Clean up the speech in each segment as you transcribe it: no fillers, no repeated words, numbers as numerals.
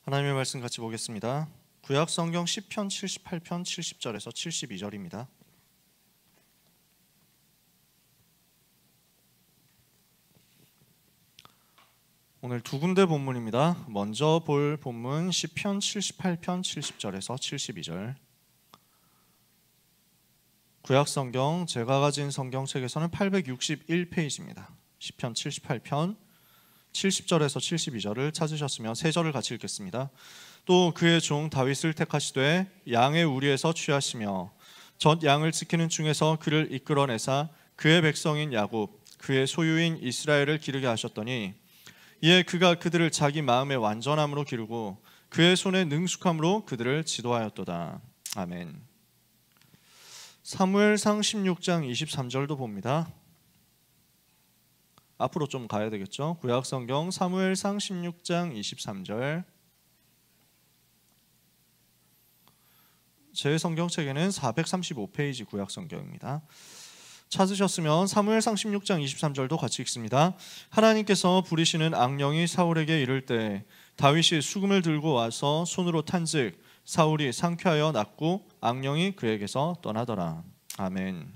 하나님의 말씀 같이 보겠습니다. 구약 성경 시편 78편 70절에서 72절입니다. 오늘 두 군데 본문입니다. 먼저 볼 본문 시편 78편 70절에서 72절. 구약 성경 제가 가진 성경책에서는 861페이지입니다. 시편 78편 70절에서 72절을 찾으셨으면 세 절을 같이 읽겠습니다. 또 그의 종 다윗을 택하시되 양의 우리에서 취하시며 젖 양을 지키는 중에서 그를 이끌어내사 그의 백성인 야곱 그의 소유인 이스라엘을 기르게 하셨더니 이에 그가 그들을 자기 마음의 완전함으로 기르고 그의 손의 능숙함으로 그들을 지도하였도다. 아멘. 사무엘상 16장 23절도 봅니다. 앞으로 좀 가야 되겠죠. 구약 성경 사무엘상 16장 23절. 제 성경책에는 435페이지 구약 성경입니다. 찾으셨으면 사무엘상 16장 23절도 같이 읽습니다. 하나님께서 부리시는 악령이 사울에게 이를 때 다윗이 수금을 들고 와서 손으로 탄즉 사울이 상쾌하여 낫고 악령이 그에게서 떠나더라. 아멘.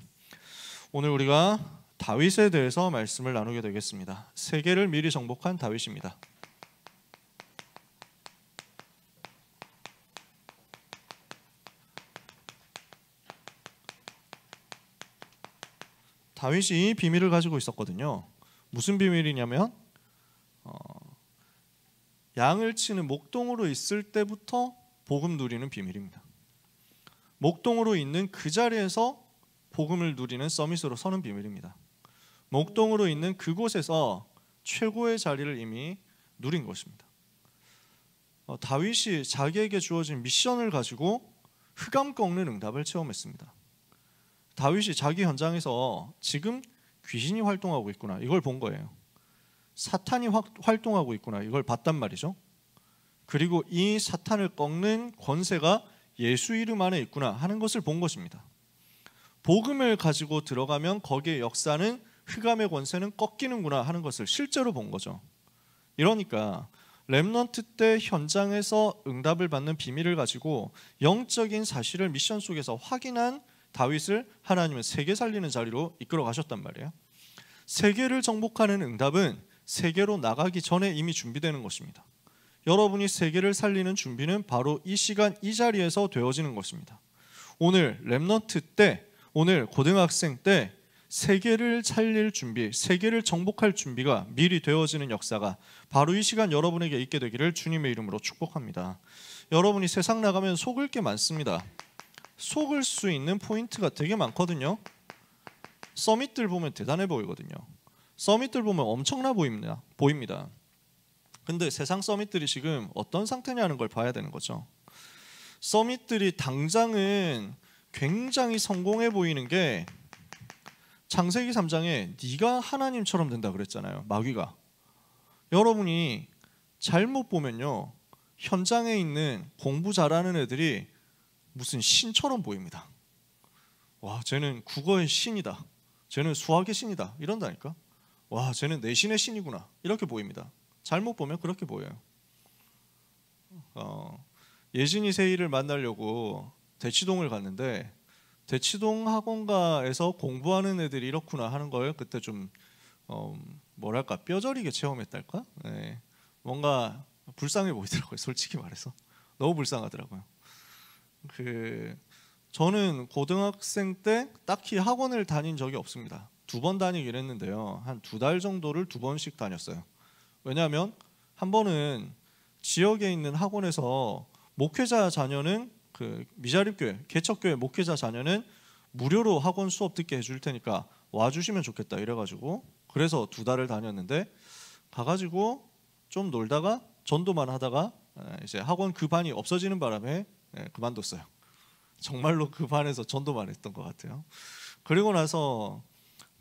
오늘 우리가 다윗에 대해서 말씀을 나누게 되겠습니다. 세계를 미리 정복한 다윗입니다. 다윗이 비밀을 가지고 있었거든요. 무슨 비밀이냐면 양을 치는 목동으로 있을 때부터 복음 누리는 비밀입니다. 목동으로 있는 그 자리에서 복음을 누리는 서밋으로 서는 비밀입니다. 목동으로 있는 그곳에서 최고의 자리를 이미 누린 것입니다. 다윗이 자기에게 주어진 미션을 가지고 흑암 꺾는 응답을 체험했습니다. 다윗이 자기 현장에서 지금 귀신이 활동하고 있구나 이걸 본 거예요. 사탄이 활동하고 있구나 이걸 봤단 말이죠. 그리고 이 사탄을 꺾는 권세가 예수 이름 안에 있구나 하는 것을 본 것입니다. 복음을 가지고 들어가면 거기에 역사는 흑암의 권세는 꺾이는구나 하는 것을 실제로 본 거죠. 이러니까 렘넌트 때 현장에서 응답을 받는 비밀을 가지고 영적인 사실을 미션 속에서 확인한 다윗을 하나님은 세계 살리는 자리로 이끌어 가셨단 말이에요. 세계를 정복하는 응답은 세계로 나가기 전에 이미 준비되는 것입니다. 여러분이 세계를 살리는 준비는 바로 이 시간 이 자리에서 되어지는 것입니다. 오늘 렘넌트 때 오늘 고등학생 때 세계를 살릴 준비, 세계를 정복할 준비가 미리 되어지는 역사가 바로 이 시간 여러분에게 있게 되기를 주님의 이름으로 축복합니다. 여러분이 세상 나가면 속을 게 많습니다. 속을 수 있는 포인트가 되게 많거든요. 서밋들 보면 대단해 보이거든요. 서밋들 보면 엄청나 보입니다. 근데 세상 서밋들이 지금 어떤 상태냐는 걸 봐야 되는 거죠. 서밋들이 당장은 굉장히 성공해 보이는 게 창세기 3장에 네가 하나님처럼 된다 그랬잖아요. 마귀가. 여러분이 잘못 보면요, 현장에 있는 공부 잘하는 애들이 무슨 신처럼 보입니다. 와, 쟤는 국어의 신이다, 쟤는 수학의 신이다 이런다니까. 와, 쟤는 내신의 신이구나 이렇게 보입니다. 잘못 보면 그렇게 보여요. 예진이 세이를 만나려고 대치동을 갔는데 대치동 학원가에서 공부하는 애들이 이렇구나 하는 걸 그때 좀 뭐랄까 뼈저리게 체험했달까? 네. 뭔가 불쌍해 보이더라고요. 솔직히 말해서 너무 불쌍하더라고요. 저는 고등학생 때 딱히 학원을 다닌 적이 없습니다. 2번 다니긴 했는데요, 한 2달 정도를 2번씩 다녔어요. 왜냐하면 한 번은 지역에 있는 학원에서 목회자 자녀는 그 미자립교회, 개척교회 목회자 자녀는 무료로 학원 수업 듣게 해줄 테니까 와주시면 좋겠다 이래가지고 그래서 2달을 다녔는데 가가지고 좀 놀다가 전도만 하다가 이제 학원 그 반이 없어지는 바람에 그만뒀어요. 정말로 그 반에서 전도만 했던 것 같아요. 그리고 나서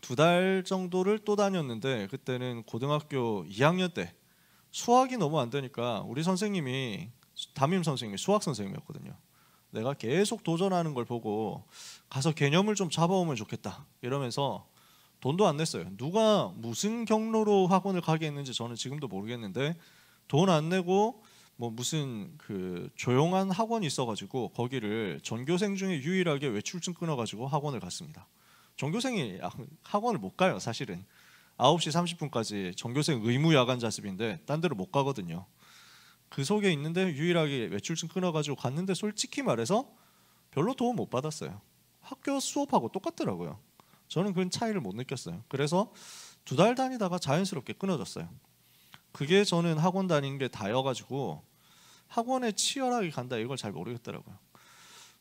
2달 정도를 또 다녔는데 그때는 고등학교 2학년 때 수학이 너무 안 되니까 우리 선생님이 담임 선생님이 수학 선생님이었거든요. 내가 계속 도전하는 걸 보고 가서 개념을 좀 잡아오면 좋겠다 이러면서 돈도 안 냈어요. 누가 무슨 경로로 학원을 가게 했는지 저는 지금도 모르겠는데 돈 안 내고 뭐 무슨 그 조용한 학원이 있어가지고 거기를 전교생 중에 유일하게 외출증 끊어가지고 학원을 갔습니다. 전교생이 학원을 못 가요. 사실은 9시 30분까지 전교생 의무 야간 자습인데 딴 데로 못 가거든요. 그 속에 있는데 유일하게 외출증 끊어가지고 갔는데 솔직히 말해서 별로 도움 못 받았어요. 학교 수업하고 똑같더라고요. 저는 그 차이를 못 느꼈어요. 그래서 2달 다니다가 자연스럽게 끊어졌어요. 그게 저는 학원 다니는 게 다여가지고 학원에 치열하게 간다 이걸 잘 모르겠더라고요.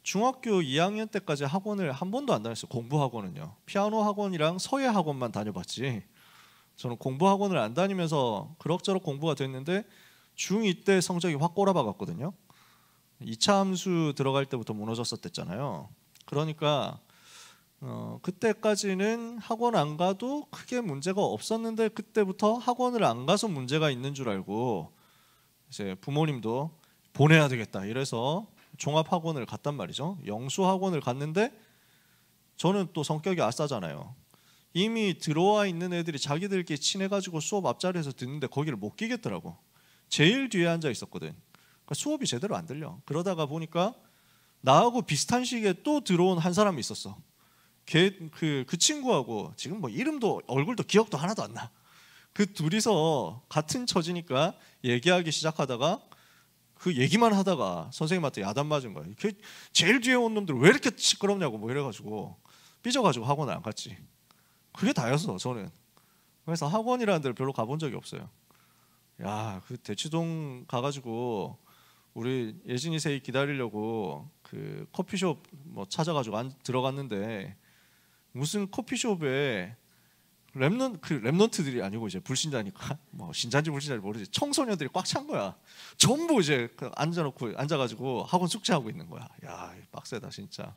중학교 2학년 때까지 학원을 한 번도 안 다녔어요. 공부 학원은요. 피아노 학원이랑 서예 학원만 다녀봤지. 저는 공부 학원을 안 다니면서 그럭저럭 공부가 됐는데 중2 때 성적이 확 꼬라박았거든요. 2차 함수 들어갈 때부터 무너졌었댔잖아요. 그러니까 그때까지는 학원 안 가도 크게 문제가 없었는데 그때부터 학원을 안 가서 문제가 있는 줄 알고 이제 부모님도 보내야 되겠다 이래서 종합학원을 갔단 말이죠. 영수학원을 갔는데 저는 또 성격이 아싸잖아요. 이미 들어와 있는 애들이 자기들끼리 친해가지고 수업 앞자리에서 듣는데 거기를 못 끼겠더라고. 제일 뒤에 앉아 있었거든. 그러니까 수업이 제대로 안 들려. 그러다가 보니까 나하고 비슷한 시기에 또 들어온 한 사람이 있었어. 그 친구하고 지금 뭐 이름도 얼굴도 기억도 하나도 안 나. 그 둘이서 같은 처지니까 얘기하기 시작하다가 그 얘기만 하다가 선생님한테 야단 맞은 거야. 제일 뒤에 온 놈들 왜 이렇게 시끄럽냐고 뭐 이래가지고 삐져가지고 학원을 안 갔지. 그게 다였어 저는. 그래서 학원이라는 데를 별로 가본 적이 없어요. 야, 그 대치동 가가지고 우리 예진이 세이 기다리려고 그 커피숍 뭐 찾아가지고 들어갔는데 무슨 커피숍에 랩런트들이 아니고 이제 불신자니까 뭐 신자인지 불신자인지 모르지 청소년들이 꽉 찬 거야. 전부 이제 앉아가지고 학원 숙제하고 있는 거야. 야, 빡세다 진짜.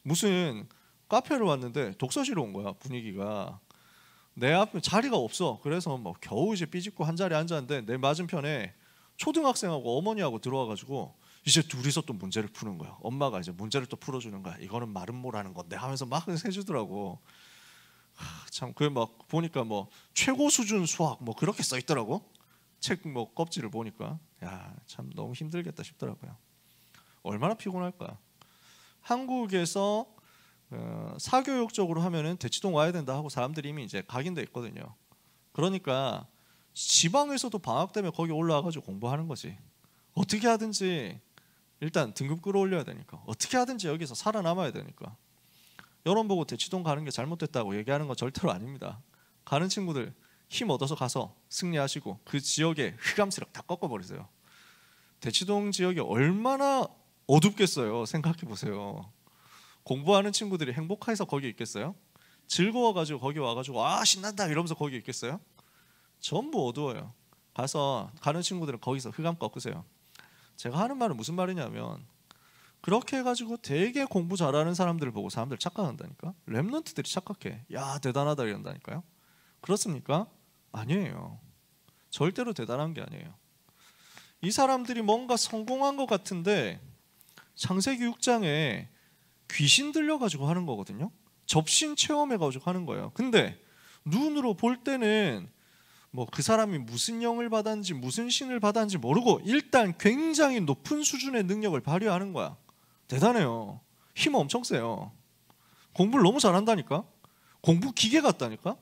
무슨 카페를 왔는데 독서실로 온 거야. 분위기가 내 앞에 자리가 없어. 그래서 뭐 겨우 이제 삐집고 한 자리에 앉았는데 내 맞은편에 초등학생하고 어머니하고 들어와가지고 이제 둘이서 또 문제를 푸는 거야. 엄마가 이제 문제를 또 풀어주는 거야. 이거는 말음모라는 건데 하면서 막 해주더라고. 참 그 막 보니까 뭐 최고 수준 수학 뭐 그렇게 써 있더라고. 책 뭐 껍질을 보니까 야, 참 너무 힘들겠다 싶더라고요. 얼마나 피곤할까. 한국에서 사교육적으로 하면은 대치동 와야 된다 하고 사람들이 이미 이제 각인돼 있거든요. 그러니까 지방에서도 방학 때문에 거기 올라와가지고 공부하는 거지. 어떻게 하든지 일단 등급 끌어올려야 되니까 어떻게 하든지 여기서 살아남아야 되니까. 여론 보고 대치동 가는 게 잘못됐다고 얘기하는 건 절대로 아닙니다. 가는 친구들 힘 얻어서 가서 승리하시고 그 지역의 흑암세력 다 꺾어버리세요. 대치동 지역이 얼마나 어둡겠어요. 생각해 보세요. 공부하는 친구들이 행복해서 거기 있겠어요? 즐거워가지고 거기 와가지고 아 신난다 이러면서 거기 있겠어요? 전부 어두워요. 가는 친구들은 거기서 흑암 꺾으세요. 제가 하는 말은 무슨 말이냐면 그렇게 해가지고 되게 공부 잘하는 사람들을 보고 사람들 착각한다니까. 랩런트들이 착각해. 야 대단하다 이런다니까요. 그렇습니까? 아니에요. 절대로 대단한 게 아니에요. 이 사람들이 뭔가 성공한 것 같은데 창세기 6장에 귀신 들려가지고 하는 거거든요. 접신 체험해가지고 하는 거예요. 근데 눈으로 볼 때는 뭐 그 사람이 무슨 영을 받았는지 무슨 신을 받았는지 모르고 일단 굉장히 높은 수준의 능력을 발휘하는 거야. 대단해요. 힘 엄청 세요. 공부를 너무 잘한다니까. 공부 기계 같다니까.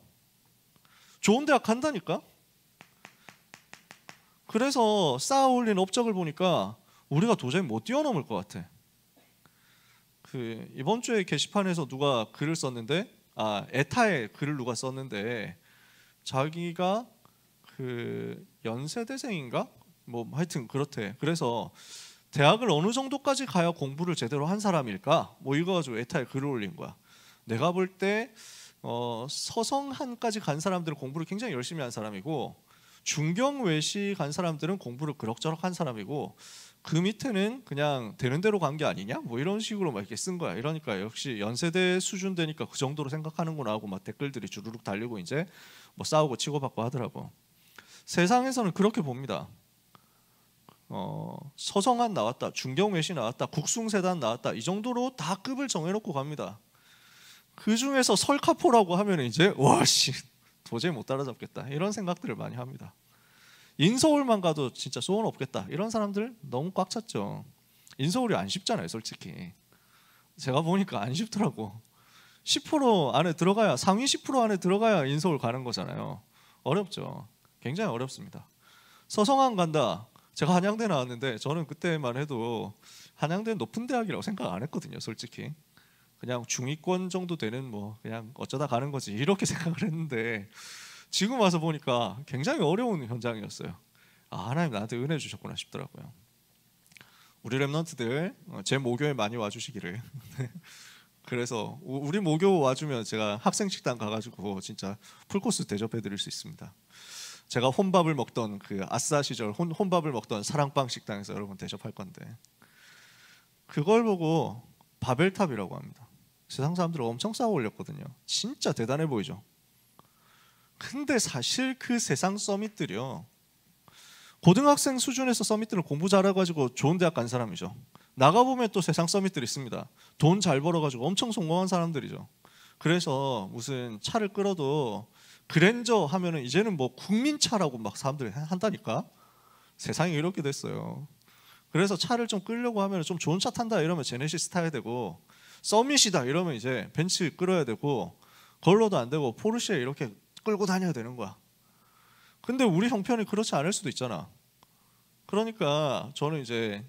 좋은 대학 간다니까. 그래서 쌓아 올린 업적을 보니까 우리가 도저히 못 뛰어넘을 것 같아. 그 이번 주에 게시판에서 누가 글을 썼는데 에타에 글을 누가 썼는데 자기가 그 연세대생인가? 뭐 하여튼 그렇대. 그래서 대학을 어느 정도까지 가야 공부를 제대로 한 사람일까? 뭐 이거 가지고 에타에 글을 올린 거야. 내가 볼 때 서성한까지 간 사람들은 공부를 굉장히 열심히 한 사람이고 중경외시 간 사람들은 공부를 그럭저럭 한 사람이고 그 밑에는 그냥 되는 대로 간 게 아니냐? 뭐 이런 식으로 막 이렇게 쓴 거야. 이러니까 역시 연세대 수준 되니까 그 정도로 생각하는구나 하고 막 댓글들이 주르륵 달리고 이제 뭐 싸우고 치고받고 하더라고. 세상에서는 그렇게 봅니다. 서성한 나왔다, 중경외시 나왔다, 국숭세단 나왔다 이 정도로 다 급을 정해놓고 갑니다. 그 중에서 설카포라고 하면 이제 와씨 도저히 못 따라잡겠다 이런 생각들을 많이 합니다. 인서울만 가도 진짜 소원 없겠다 이런 사람들 너무 꽉 찼죠. 인서울이 안 쉽잖아요 솔직히. 제가 보니까 안 쉽더라고. 10% 안에 들어가야, 상위 10% 안에 들어가야 인서울 가는 거잖아요. 어렵죠. 굉장히 어렵습니다. 서성한 간다. 제가 한양대 나왔는데 저는 그때만 해도 한양대는 높은 대학이라고 생각 안 했거든요 솔직히. 그냥 중위권 정도 되는 뭐 그냥 어쩌다 가는 거지 이렇게 생각을 했는데 지금 와서 보니까 굉장히 어려운 현장이었어요. 아, 하나님 나한테 은혜 주셨구나 싶더라고요. 우리 랩런트들 제 모교에 많이 와주시기를. 그래서 우리 모교 와주면 제가 학생 식당 가가지고 진짜 풀코스 대접해드릴 수 있습니다. 제가 혼밥을 먹던 그 아싸 시절 혼밥을 먹던 사랑방 식당에서 여러분 대접할 건데, 그걸 보고 바벨탑이라고 합니다. 세상 사람들을 엄청 쌓아 올렸거든요. 진짜 대단해 보이죠. 근데 사실 그 세상 서밋들이요, 고등학생 수준에서 서밋들을 공부 잘해가지고 좋은 대학 간 사람이죠. 나가보면 또 세상 서밋들이 있습니다. 돈 잘 벌어가지고 엄청 성공한 사람들이죠. 그래서 무슨 차를 끌어도 그랜저 하면은 이제는 뭐 국민차라고 막 사람들이 한다니까. 세상이 이렇게 됐어요. 그래서 차를 좀 끌려고 하면 좀 좋은 차 탄다 이러면 제네시스 타야 되고, 서밋이다 이러면 이제 벤츠 끌어야 되고, 걸러도 안 되고 포르쉐 이렇게 끌고 다녀야 되는 거야. 근데 우리 형편이 그렇지 않을 수도 있잖아. 그러니까 저는 이제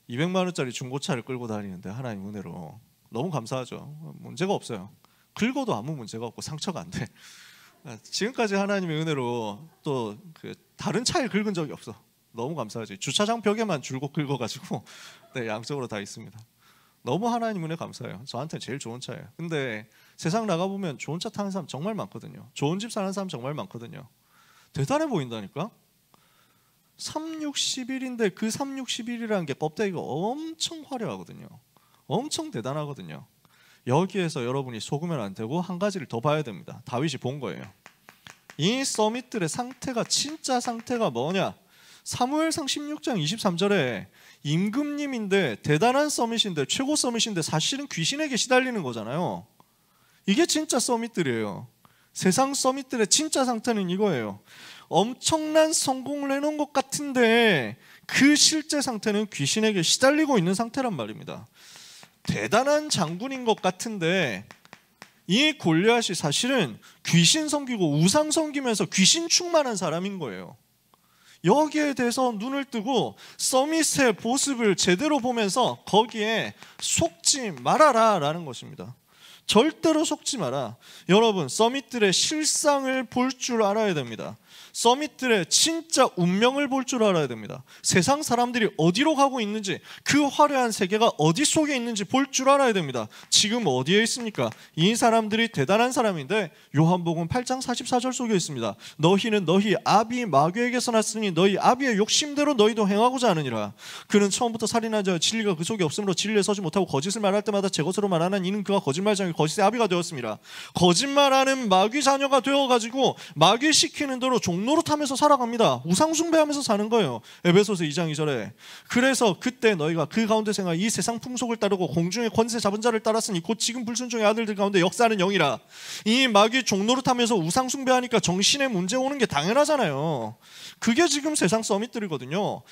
200만 원짜리 중고차를 끌고 다니는데 하나님 은혜로 너무 감사하죠. 문제가 없어요. 긁어도 아무 문제가 없고 상처가 안 돼. 지금까지 하나님의 은혜로 또 그 다른 차에 긁은 적이 없어. 너무 감사하지. 주차장 벽에만 줄곧 긁어가지고 네, 양쪽으로 다 있습니다. 너무 하나님 은혜 감사해요. 저한테 제일 좋은 차예요. 근데 세상 나가보면 좋은 차 타는 사람 정말 많거든요. 좋은 집 사는 사람 정말 많거든요. 대단해 보인다니까. 3611인데 그 3611이라는 게 껍데기가 엄청 화려하거든요. 엄청 대단하거든요. 여기에서 여러분이 속으면 안 되고 한 가지를 더 봐야 됩니다. 다윗이 본 거예요. 이 서밋들의 상태가, 진짜 상태가 뭐냐. 사무엘상 16장 23절에 임금님인데 대단한 서밋인데, 최고 서밋인데 사실은 귀신에게 시달리는 거잖아요. 이게 진짜 서밋들이에요. 세상 서밋들의 진짜 상태는 이거예요. 엄청난 성공을 해놓은 것 같은데 그 실제 상태는 귀신에게 시달리고 있는 상태란 말입니다. 대단한 장군인 것 같은데 이 골리앗이 사실은 귀신 섬기고 우상 섬기면서 귀신 충만한 사람인 거예요. 여기에 대해서 눈을 뜨고 서밋의 모습을 제대로 보면서 거기에 속지 말아라 라는 것입니다. 절대로 속지 마라. 여러분, 서밋들의 실상을 볼 줄 알아야 됩니다. 서밋들의 진짜 운명을 볼 줄 알아야 됩니다. 세상 사람들이 어디로 가고 있는지, 그 화려한 세계가 어디 속에 있는지 볼 줄 알아야 됩니다. 지금 어디에 있습니까? 이 사람들이 대단한 사람인데 요한복음 8장 44절 속에 있습니다. 너희는 너희 아비 마귀에게서 났으니 너희 아비의 욕심대로 너희도 행하고자 하느니라. 그는 처음부터 살인한 자여 진리가 그 속에 없으므로 진리에 서지 못하고 거짓을 말할 때마다 제 것으로 말하는 이는 그가 거짓말장이 거짓의 아비가 되었습니다. 거짓말하는 마귀 자녀가 되어가지고 마귀 시키는 대로 종노릇하면서 살아갑니다. 우상숭배하면서 사는 거예요. 에베소서 2장 2절에. 그래서 그때 너희가 그 가운데 생각 이 세상 풍속을 따르고 공중의 권세 잡은 자를 따랐으니 곧 지금 불순종의 아들들 가운데 역사하는 영이라. 이 마귀 종노릇하면서 우상숭배하니까 정신에 문제 오는 게 당연하잖아요. 그게 지금 세상 서밋들이거든요.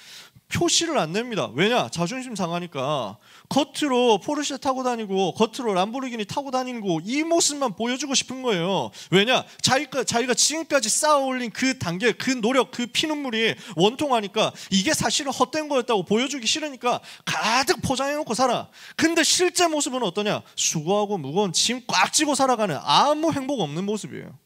표시를 안 냅니다. 왜냐? 자존심 상하니까. 겉으로 포르쉐 타고 다니고 겉으로 람보르기니 타고 다니고 이 모습만 보여주고 싶은 거예요. 왜냐? 자기가 지금까지 쌓아올린 그 단계, 그 노력, 그 피눈물이 원통하니까 이게 사실은 헛된 거였다고 보여주기 싫으니까 가득 포장해놓고 살아. 근데 실제 모습은 어떠냐? 수고하고 무거운 짐 꽉 쥐고 살아가는 아무 행복 없는 모습이에요.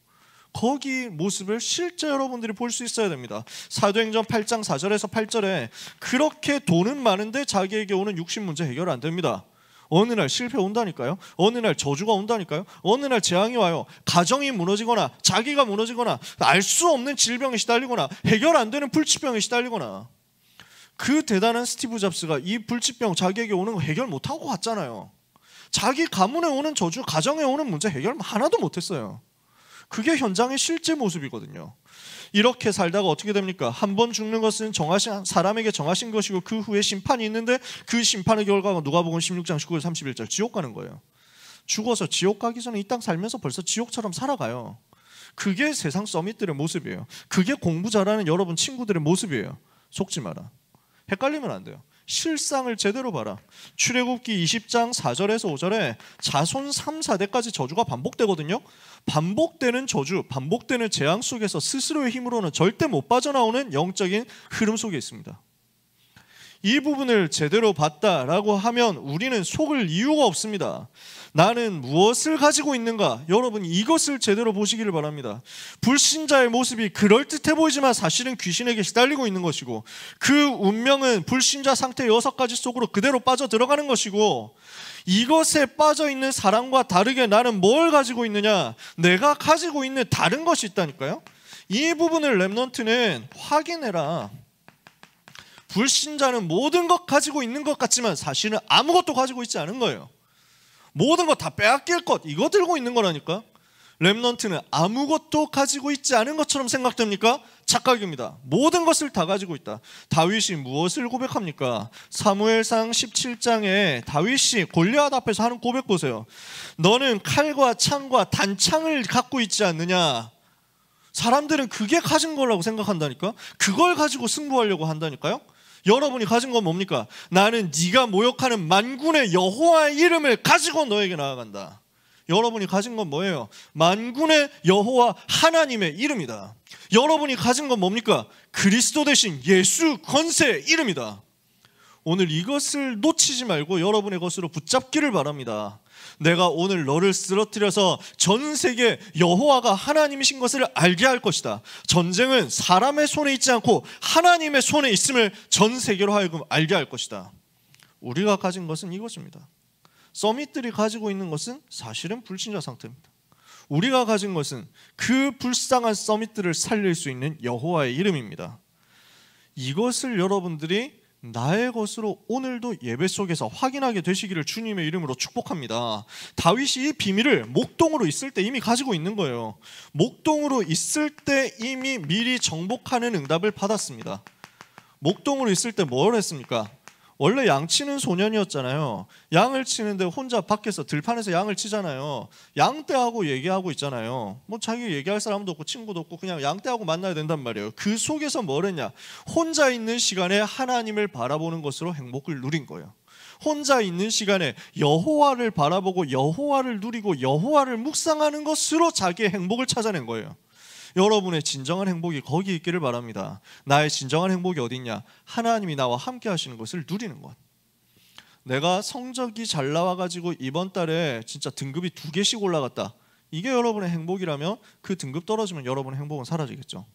거기 모습을 실제 여러분들이 볼 수 있어야 됩니다. 사도행전 8장 4절에서 8절에 그렇게 돈은 많은데 자기에게 오는 육신 문제 해결 안 됩니다. 어느 날 실패 온다니까요. 어느 날 저주가 온다니까요. 어느 날 재앙이 와요. 가정이 무너지거나 자기가 무너지거나 알 수 없는 질병에 시달리거나 해결 안 되는 불치병에 시달리거나. 그 대단한 스티브 잡스가 이 불치병 자기에게 오는 거 해결 못하고 갔잖아요. 자기 가문에 오는 저주, 가정에 오는 문제 해결 하나도 못했어요. 그게 현장의 실제 모습이거든요. 이렇게 살다가 어떻게 됩니까? 한 번 죽는 것은 사람에게 정하신 것이고 그 후에 심판이 있는데 그 심판의 결과가 누가복음 16장 19절 31절 지옥 가는 거예요. 죽어서 지옥 가기 전에 이 땅 살면서 벌써 지옥처럼 살아가요. 그게 세상 서밋들의 모습이에요. 그게 공부 잘하는 여러분 친구들의 모습이에요. 속지 마라. 헷갈리면 안 돼요. 실상을 제대로 봐라. 출애굽기 20장 4절에서 5절에 자손 3, 4대까지 저주가 반복되거든요. 반복되는 저주, 반복되는 재앙 속에서 스스로의 힘으로는 절대 못 빠져나오는 영적인 흐름 속에 있습니다. 이 부분을 제대로 봤다라고 하면 우리는 속을 이유가 없습니다. 나는 무엇을 가지고 있는가? 여러분 이것을 제대로 보시기를 바랍니다. 불신자의 모습이 그럴듯해 보이지만 사실은 귀신에게 시달리고 있는 것이고, 그 운명은 불신자 상태 6가지 속으로 그대로 빠져 들어가는 것이고, 이것에 빠져 있는 사람과 다르게 나는 뭘 가지고 있느냐? 내가 가지고 있는 다른 것이 있다니까요. 이 부분을 렘넌트는 확인해라. 불신자는 모든 것 가지고 있는 것 같지만 사실은 아무것도 가지고 있지 않은 거예요. 모든 것 다 빼앗길 것, 이거 들고 있는 거라니까. 렘넌트는 아무것도 가지고 있지 않은 것처럼 생각됩니까? 착각입니다. 모든 것을 다 가지고 있다. 다윗이 무엇을 고백합니까? 사무엘상 17장에 다윗이 골리앗 앞에서 하는 고백 보세요. 너는 칼과 창과 단창을 갖고 있지 않느냐. 사람들은 그게 가진 거라고 생각한다니까. 그걸 가지고 승부하려고 한다니까요. 여러분이 가진 건 뭡니까? 나는 네가 모욕하는 만군의 여호와의 이름을 가지고 너에게 나아간다. 여러분이 가진 건 뭐예요? 만군의 여호와 하나님의 이름이다. 여러분이 가진 건 뭡니까? 그리스도 대신 예수 권세의 이름이다. 오늘 이것을 놓치지 말고 여러분의 것으로 붙잡기를 바랍니다. 내가 오늘 너를 쓰러뜨려서 전 세계 여호와가 하나님이신 것을 알게 할 것이다. 전쟁은 사람의 손에 있지 않고 하나님의 손에 있음을 전 세계로 하여금 알게 할 것이다. 우리가 가진 것은 이것입니다. 서밋들이 가지고 있는 것은 사실은 불신자 상태입니다. 우리가 가진 것은 그 불쌍한 서밋들을 살릴 수 있는 여호와의 이름입니다. 이것을 여러분들이 나의 것으로 오늘도 예배 속에서 확인하게 되시기를 주님의 이름으로 축복합니다. 다윗이 이 비밀을 목동으로 있을 때 이미 가지고 있는 거예요. 목동으로 있을 때 이미 미리 정복하는 응답을 받았습니다. 목동으로 있을 때 뭘 했습니까? 원래 양 치는 소년이었잖아요. 양을 치는데 혼자 밖에서 들판에서 양을 치잖아요. 양떼하고 얘기하고 있잖아요. 뭐 자기 얘기할 사람도 없고 친구도 없고 그냥 양떼하고 만나야 된단 말이에요. 그 속에서 뭘 했냐? 혼자 있는 시간에 하나님을 바라보는 것으로 행복을 누린 거예요. 혼자 있는 시간에 여호와를 바라보고 여호와를 누리고 여호와를 묵상하는 것으로 자기의 행복을 찾아낸 거예요. 여러분의 진정한 행복이 거기 있기를 바랍니다. 나의 진정한 행복이 어디 있냐? 하나님이 나와 함께 하시는 것을 누리는 것. 내가 성적이 잘 나와가지고 이번 달에 진짜 등급이 2개씩 올라갔다. 이게 여러분의 행복이라면 그 등급 떨어지면 여러분의 행복은 사라지겠죠.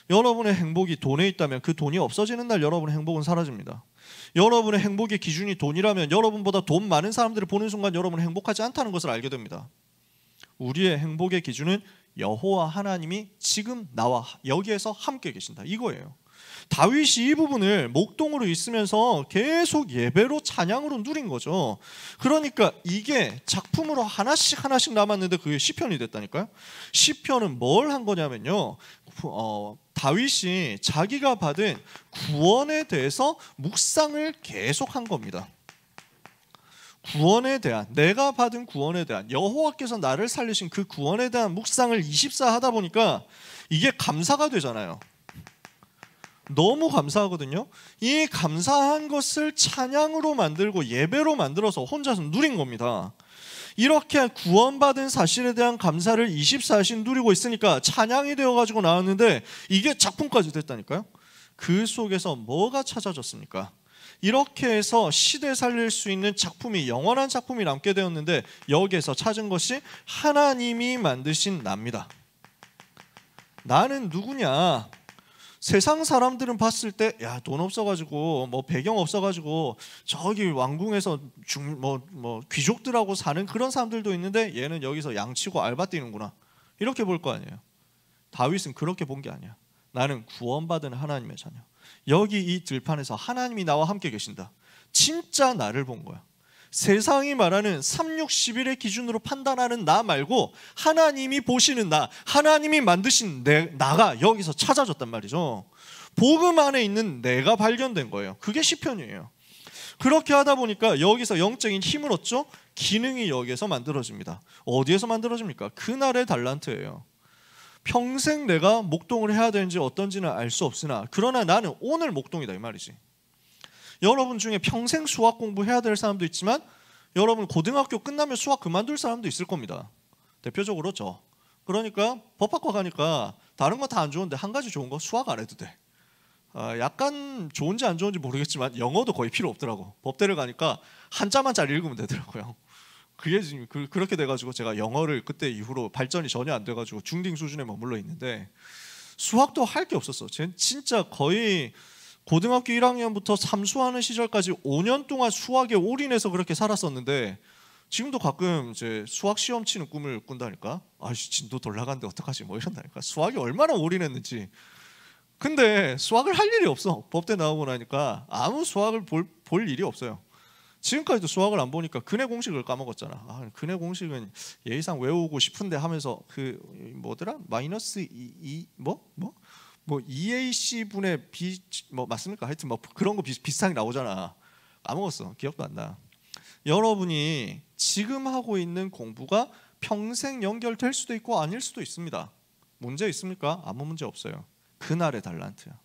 여러분의 행복이 돈에 있다면 그 돈이 없어지는 날 여러분의 행복은 사라집니다. 여러분의 행복의 기준이 돈이라면 여러분보다 돈 많은 사람들을 보는 순간 여러분은 행복하지 않다는 것을 알게 됩니다. 우리의 행복의 기준은 여호와 하나님이 지금 나와 여기에서 함께 계신다, 이거예요. 다윗이 이 부분을 목동으로 있으면서 계속 예배로 찬양으로 누린 거죠. 그러니까 이게 작품으로 하나씩 남았는데 그게 시편이 됐다니까요. 시편은 뭘 한 거냐면요, 다윗이 자기가 받은 구원에 대해서 묵상을 계속 한 겁니다. 구원에 대한, 내가 받은 구원에 대한, 여호와께서 나를 살리신 그 구원에 대한 묵상을 24 하다 보니까 이게 감사가 되잖아요. 너무 감사하거든요. 이 감사한 것을 찬양으로 만들고 예배로 만들어서 혼자서 누린 겁니다. 이렇게 구원받은 사실에 대한 감사를 24시 누리고 있으니까 찬양이 되어가지고 나왔는데 이게 작품까지 됐다니까요. 그 속에서 뭐가 찾아졌습니까? 이렇게 해서 시대 살릴 수 있는 작품이, 영원한 작품이 남게 되었는데 여기에서 찾은 것이 하나님이 만드신 나입니다. 나는 누구냐? 세상 사람들은 봤을 때 야, 돈 없어가지고 뭐 배경 없어가지고 저기 왕궁에서 귀족들하고 사는 그런 사람들도 있는데 얘는 여기서 양치고 알바 뛰는구나, 이렇게 볼 거 아니에요. 다윗은 그렇게 본 게 아니야. 나는 구원받은 하나님의 자녀. 여기 이 들판에서 하나님이 나와 함께 계신다. 진짜 나를 본 거야. 세상이 말하는 360일의 기준으로 판단하는 나 말고 하나님이 보시는 나, 하나님이 만드신 나가 여기서 찾아졌단 말이죠. 복음 안에 있는 내가 발견된 거예요. 그게 시편이에요. 그렇게 하다 보니까 여기서 영적인 힘을 얻죠. 기능이 여기에서 만들어집니다. 어디에서 만들어집니까? 그날의 달란트예요. 평생 내가 목동을 해야 되는지 어떤지는 알 수 없으나 그러나 나는 오늘 목동이다 이 말이지. 여러분 중에 평생 수학 공부해야 될 사람도 있지만 여러분 고등학교 끝나면 수학 그만둘 사람도 있을 겁니다. 대표적으로 저. 그러니까 법학과 가니까 다른 거 다 안 좋은데 한 가지 좋은 거 수학 안 해도 돼. 약간 좋은지 안 좋은지 모르겠지만 영어도 거의 필요 없더라고. 법대를 가니까 한자만 잘 읽으면 되더라고요. 그게 지금 그렇게 돼가지고 제가 영어를 그때 이후로 발전이 전혀 안 돼가지고 중딩 수준에 머물러 있는데 수학도 할 게 없었어. 진짜 거의 고등학교 1학년부터 삼수하는 시절까지 5년 동안 수학에 올인해서 그렇게 살았었는데 지금도 가끔 이제 수학 시험 치는 꿈을 꾼다니까. 아씨 진도 덜 나갔는데 어떡하지 뭐 이런다니까. 수학이 얼마나 올인했는지. 근데 수학을 할 일이 없어. 법대 나오고 나니까 아무 수학을 볼 일이 없어요. 지금까지도 수학을 안 보니까 근해 공식을 까먹었잖아. 근해 공식은 예의상 외우고 싶은데 하면서 그 뭐더라? 마이너스 2ac 분의 b 뭐 맞습니까? 하여튼 뭐 그런 거 비슷하게 나오잖아. 까먹었어. 기억도 안 나. 여러분이 지금 하고 있는 공부가 평생 연결될 수도 있고 아닐 수도 있습니다. 문제 있습니까? 아무 문제 없어요. 그날의 달란트야.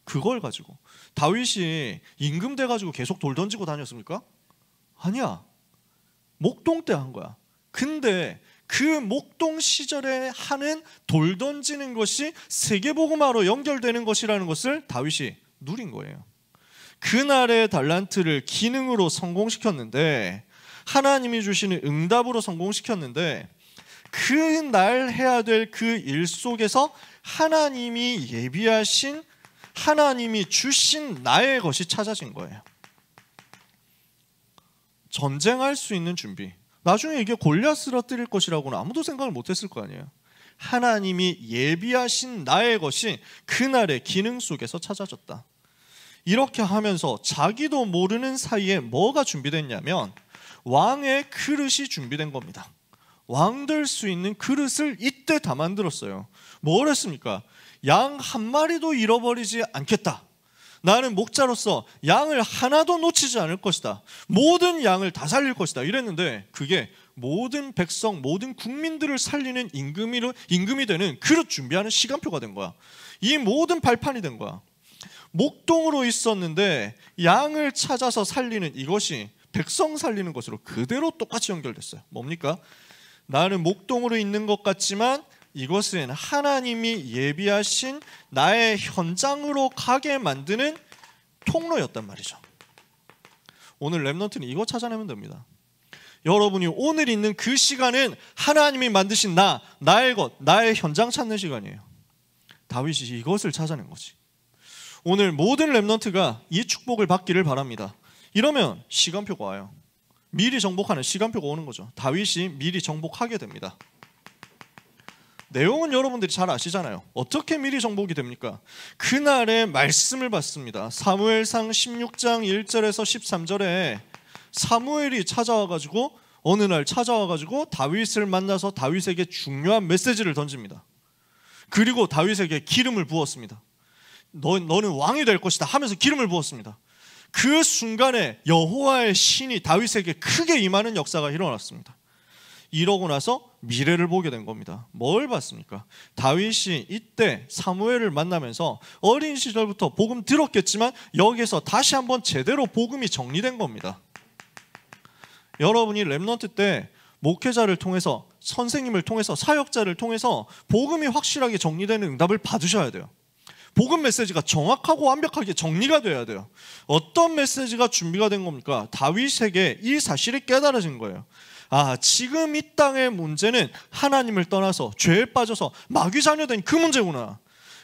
그걸 가지고 다윗이 임금 돼가지고 계속 돌 던지고 다녔습니까? 아니야. 목동 때 한 거야. 근데 그 목동 시절에 하는 돌 던지는 것이 세계복음화로 연결되는 것이라는 것을 다윗이 누린 거예요. 그날의 달란트를 기능으로 성공시켰는데 하나님이 주시는 응답으로 성공시켰는데 그날 해야 될 그 일 속에서 하나님이 예비하신 하나님이 주신 나의 것이 찾아진 거예요. 전쟁할 수 있는 준비. 나중에 이게 골리앗 쓰러뜨릴 것이라고는 아무도 생각을 못했을 거 아니에요. 하나님이 예비하신 나의 것이 그날의 기능 속에서 찾아졌다. 이렇게 하면서 자기도 모르는 사이에 뭐가 준비됐냐면 왕의 그릇이 준비된 겁니다. 왕 될 수 있는 그릇을 이때 다 만들었어요. 뭘 했습니까? 양 한 마리도 잃어버리지 않겠다. 나는 목자로서 양을 하나도 놓치지 않을 것이다. 모든 양을 다 살릴 것이다. 이랬는데 그게 모든 백성, 모든 국민들을 살리는 임금이 되는 그릇 준비하는 시간표가 된 거야. 이 모든 발판이 된 거야. 목동으로 있었는데 양을 찾아서 살리는 이것이 백성 살리는 것으로 그대로 똑같이 연결됐어요. 뭡니까? 나는 목동으로 있는 것 같지만 이것은 하나님이 예비하신 나의 현장으로 가게 만드는 통로였단 말이죠. 오늘 렘넌트는 이거 찾아내면 됩니다. 여러분이 오늘 있는 그 시간은 하나님이 만드신 나의 것, 나의 현장 찾는 시간이에요. 다윗이 이것을 찾아낸 거지. 오늘 모든 렘넌트가 이 축복을 받기를 바랍니다. 이러면 시간표가 와요. 미리 정복하는 시간표가 오는 거죠. 다윗이 미리 정복하게 됩니다. 내용은 여러분들이 잘 아시잖아요. 어떻게 미리 정복이 됩니까? 그날의 말씀을 받습니다. 사무엘상 16장 1절에서 13절에 사무엘이 찾아와가지고 어느 날 찾아와가지고 다윗을 만나서 다윗에게 중요한 메시지를 던집니다. 그리고 다윗에게 기름을 부었습니다. 너는 왕이 될 것이다 하면서 기름을 부었습니다. 그 순간에 여호와의 신이 다윗에게 크게 임하는 역사가 일어났습니다. 이러고 나서 미래를 보게 된 겁니다. 뭘 봤습니까? 다윗이 이때 사무엘을 만나면서 어린 시절부터 복음 들었겠지만 여기서 다시 한번 제대로 복음이 정리된 겁니다. 여러분이 렘넌트 때 목회자를 통해서 선생님을 통해서 사역자를 통해서 복음이 확실하게 정리되는 응답을 받으셔야 돼요. 복음 메시지가 정확하고 완벽하게 정리가 돼야 돼요. 어떤 메시지가 준비가 된 겁니까? 다윗에게 이 사실이 깨달아진 거예요. 지금 이 땅의 문제는 하나님을 떠나서 죄에 빠져서 마귀 자녀된 그 문제구나.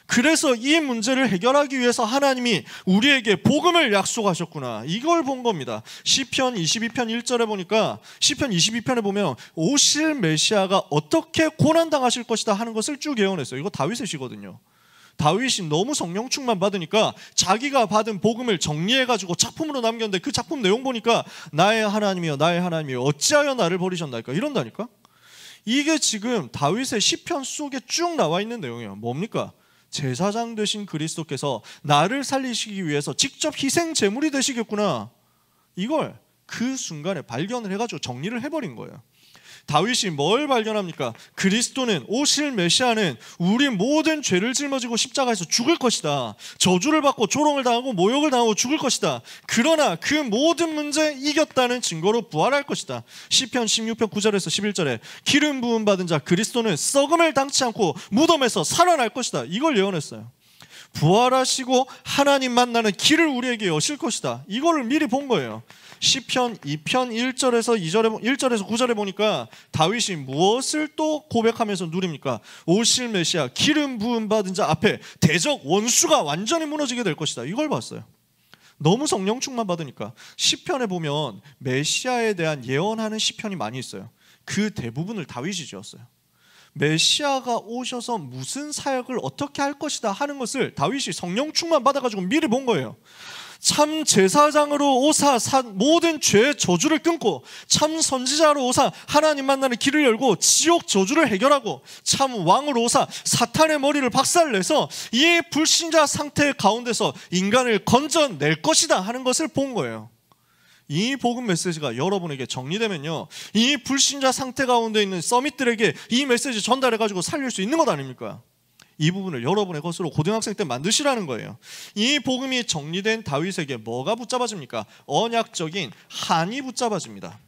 그래서 이 문제를 해결하기 위해서 하나님이 우리에게 복음을 약속하셨구나. 이걸 본 겁니다. 시편 22편 1절에 보니까 시편 22편에 보면 오실 메시아가 어떻게 고난당하실 것이다 하는 것을 쭉 예언했어요. 이거 다윗의 시거든요. 다윗이 너무 성령 충만 받으니까 자기가 받은 복음을 정리해가지고 작품으로 남겼는데 그 작품 내용 보니까 나의 하나님이여 나의 하나님이여 어찌하여 나를 버리셨나이까 이런다니까. 이게 지금 다윗의 시편 속에 쭉 나와 있는 내용이에요. 뭡니까? 제사장 되신 그리스도께서 나를 살리시기 위해서 직접 희생 제물이 되시겠구나. 이걸 그 순간에 발견을 해가지고 정리를 해버린 거예요. 다윗이 뭘 발견합니까? 그리스도는, 오실 메시아는 우리 모든 죄를 짊어지고 십자가에서 죽을 것이다. 저주를 받고 조롱을 당하고 모욕을 당하고 죽을 것이다. 그러나 그 모든 문제 이겼다는 증거로 부활할 것이다. 시편 16편 9절에서 11절에 기름 부음 받은 자 그리스도는 썩음을 당치 않고 무덤에서 살아날 것이다. 이걸 예언했어요. 부활하시고 하나님 만나는 길을 우리에게 여실 것이다. 이거를 미리 본 거예요. 시편 2편 1절에서 9절에 보니까 다윗이 무엇을 또 고백하면서 누립니까? 오실 메시아 기름 부음 받은 자 앞에 대적 원수가 완전히 무너지게 될 것이다. 이걸 봤어요. 너무 성령 충만 받으니까. 시편에 보면 메시아에 대한 예언하는 시편이 많이 있어요. 그 대부분을 다윗이 지었어요. 메시아가 오셔서 무슨 사역을 어떻게 할 것이다 하는 것을 다윗이 성령 충만 받아가지고 미리 본 거예요. 참 제사장으로 오사 모든 죄의 저주를 끊고, 참 선지자로 오사 하나님 만나는 길을 열고 지옥 저주를 해결하고, 참 왕으로 오사 사탄의 머리를 박살내서 이 불신자 상태 가운데서 인간을 건져낼 것이다 하는 것을 본 거예요. 이 복음 메시지가 여러분에게 정리되면요, 이 불신자 상태 가운데 있는 서밋들에게 이 메시지 전달해가지고 살릴 수 있는 것 아닙니까? 이 부분을 여러분의 것으로 고등학생 때 만드시라는 거예요. 이 복음이 정리된 다윗에게 뭐가 붙잡아집니까? 언약적인 한이 붙잡아집니다.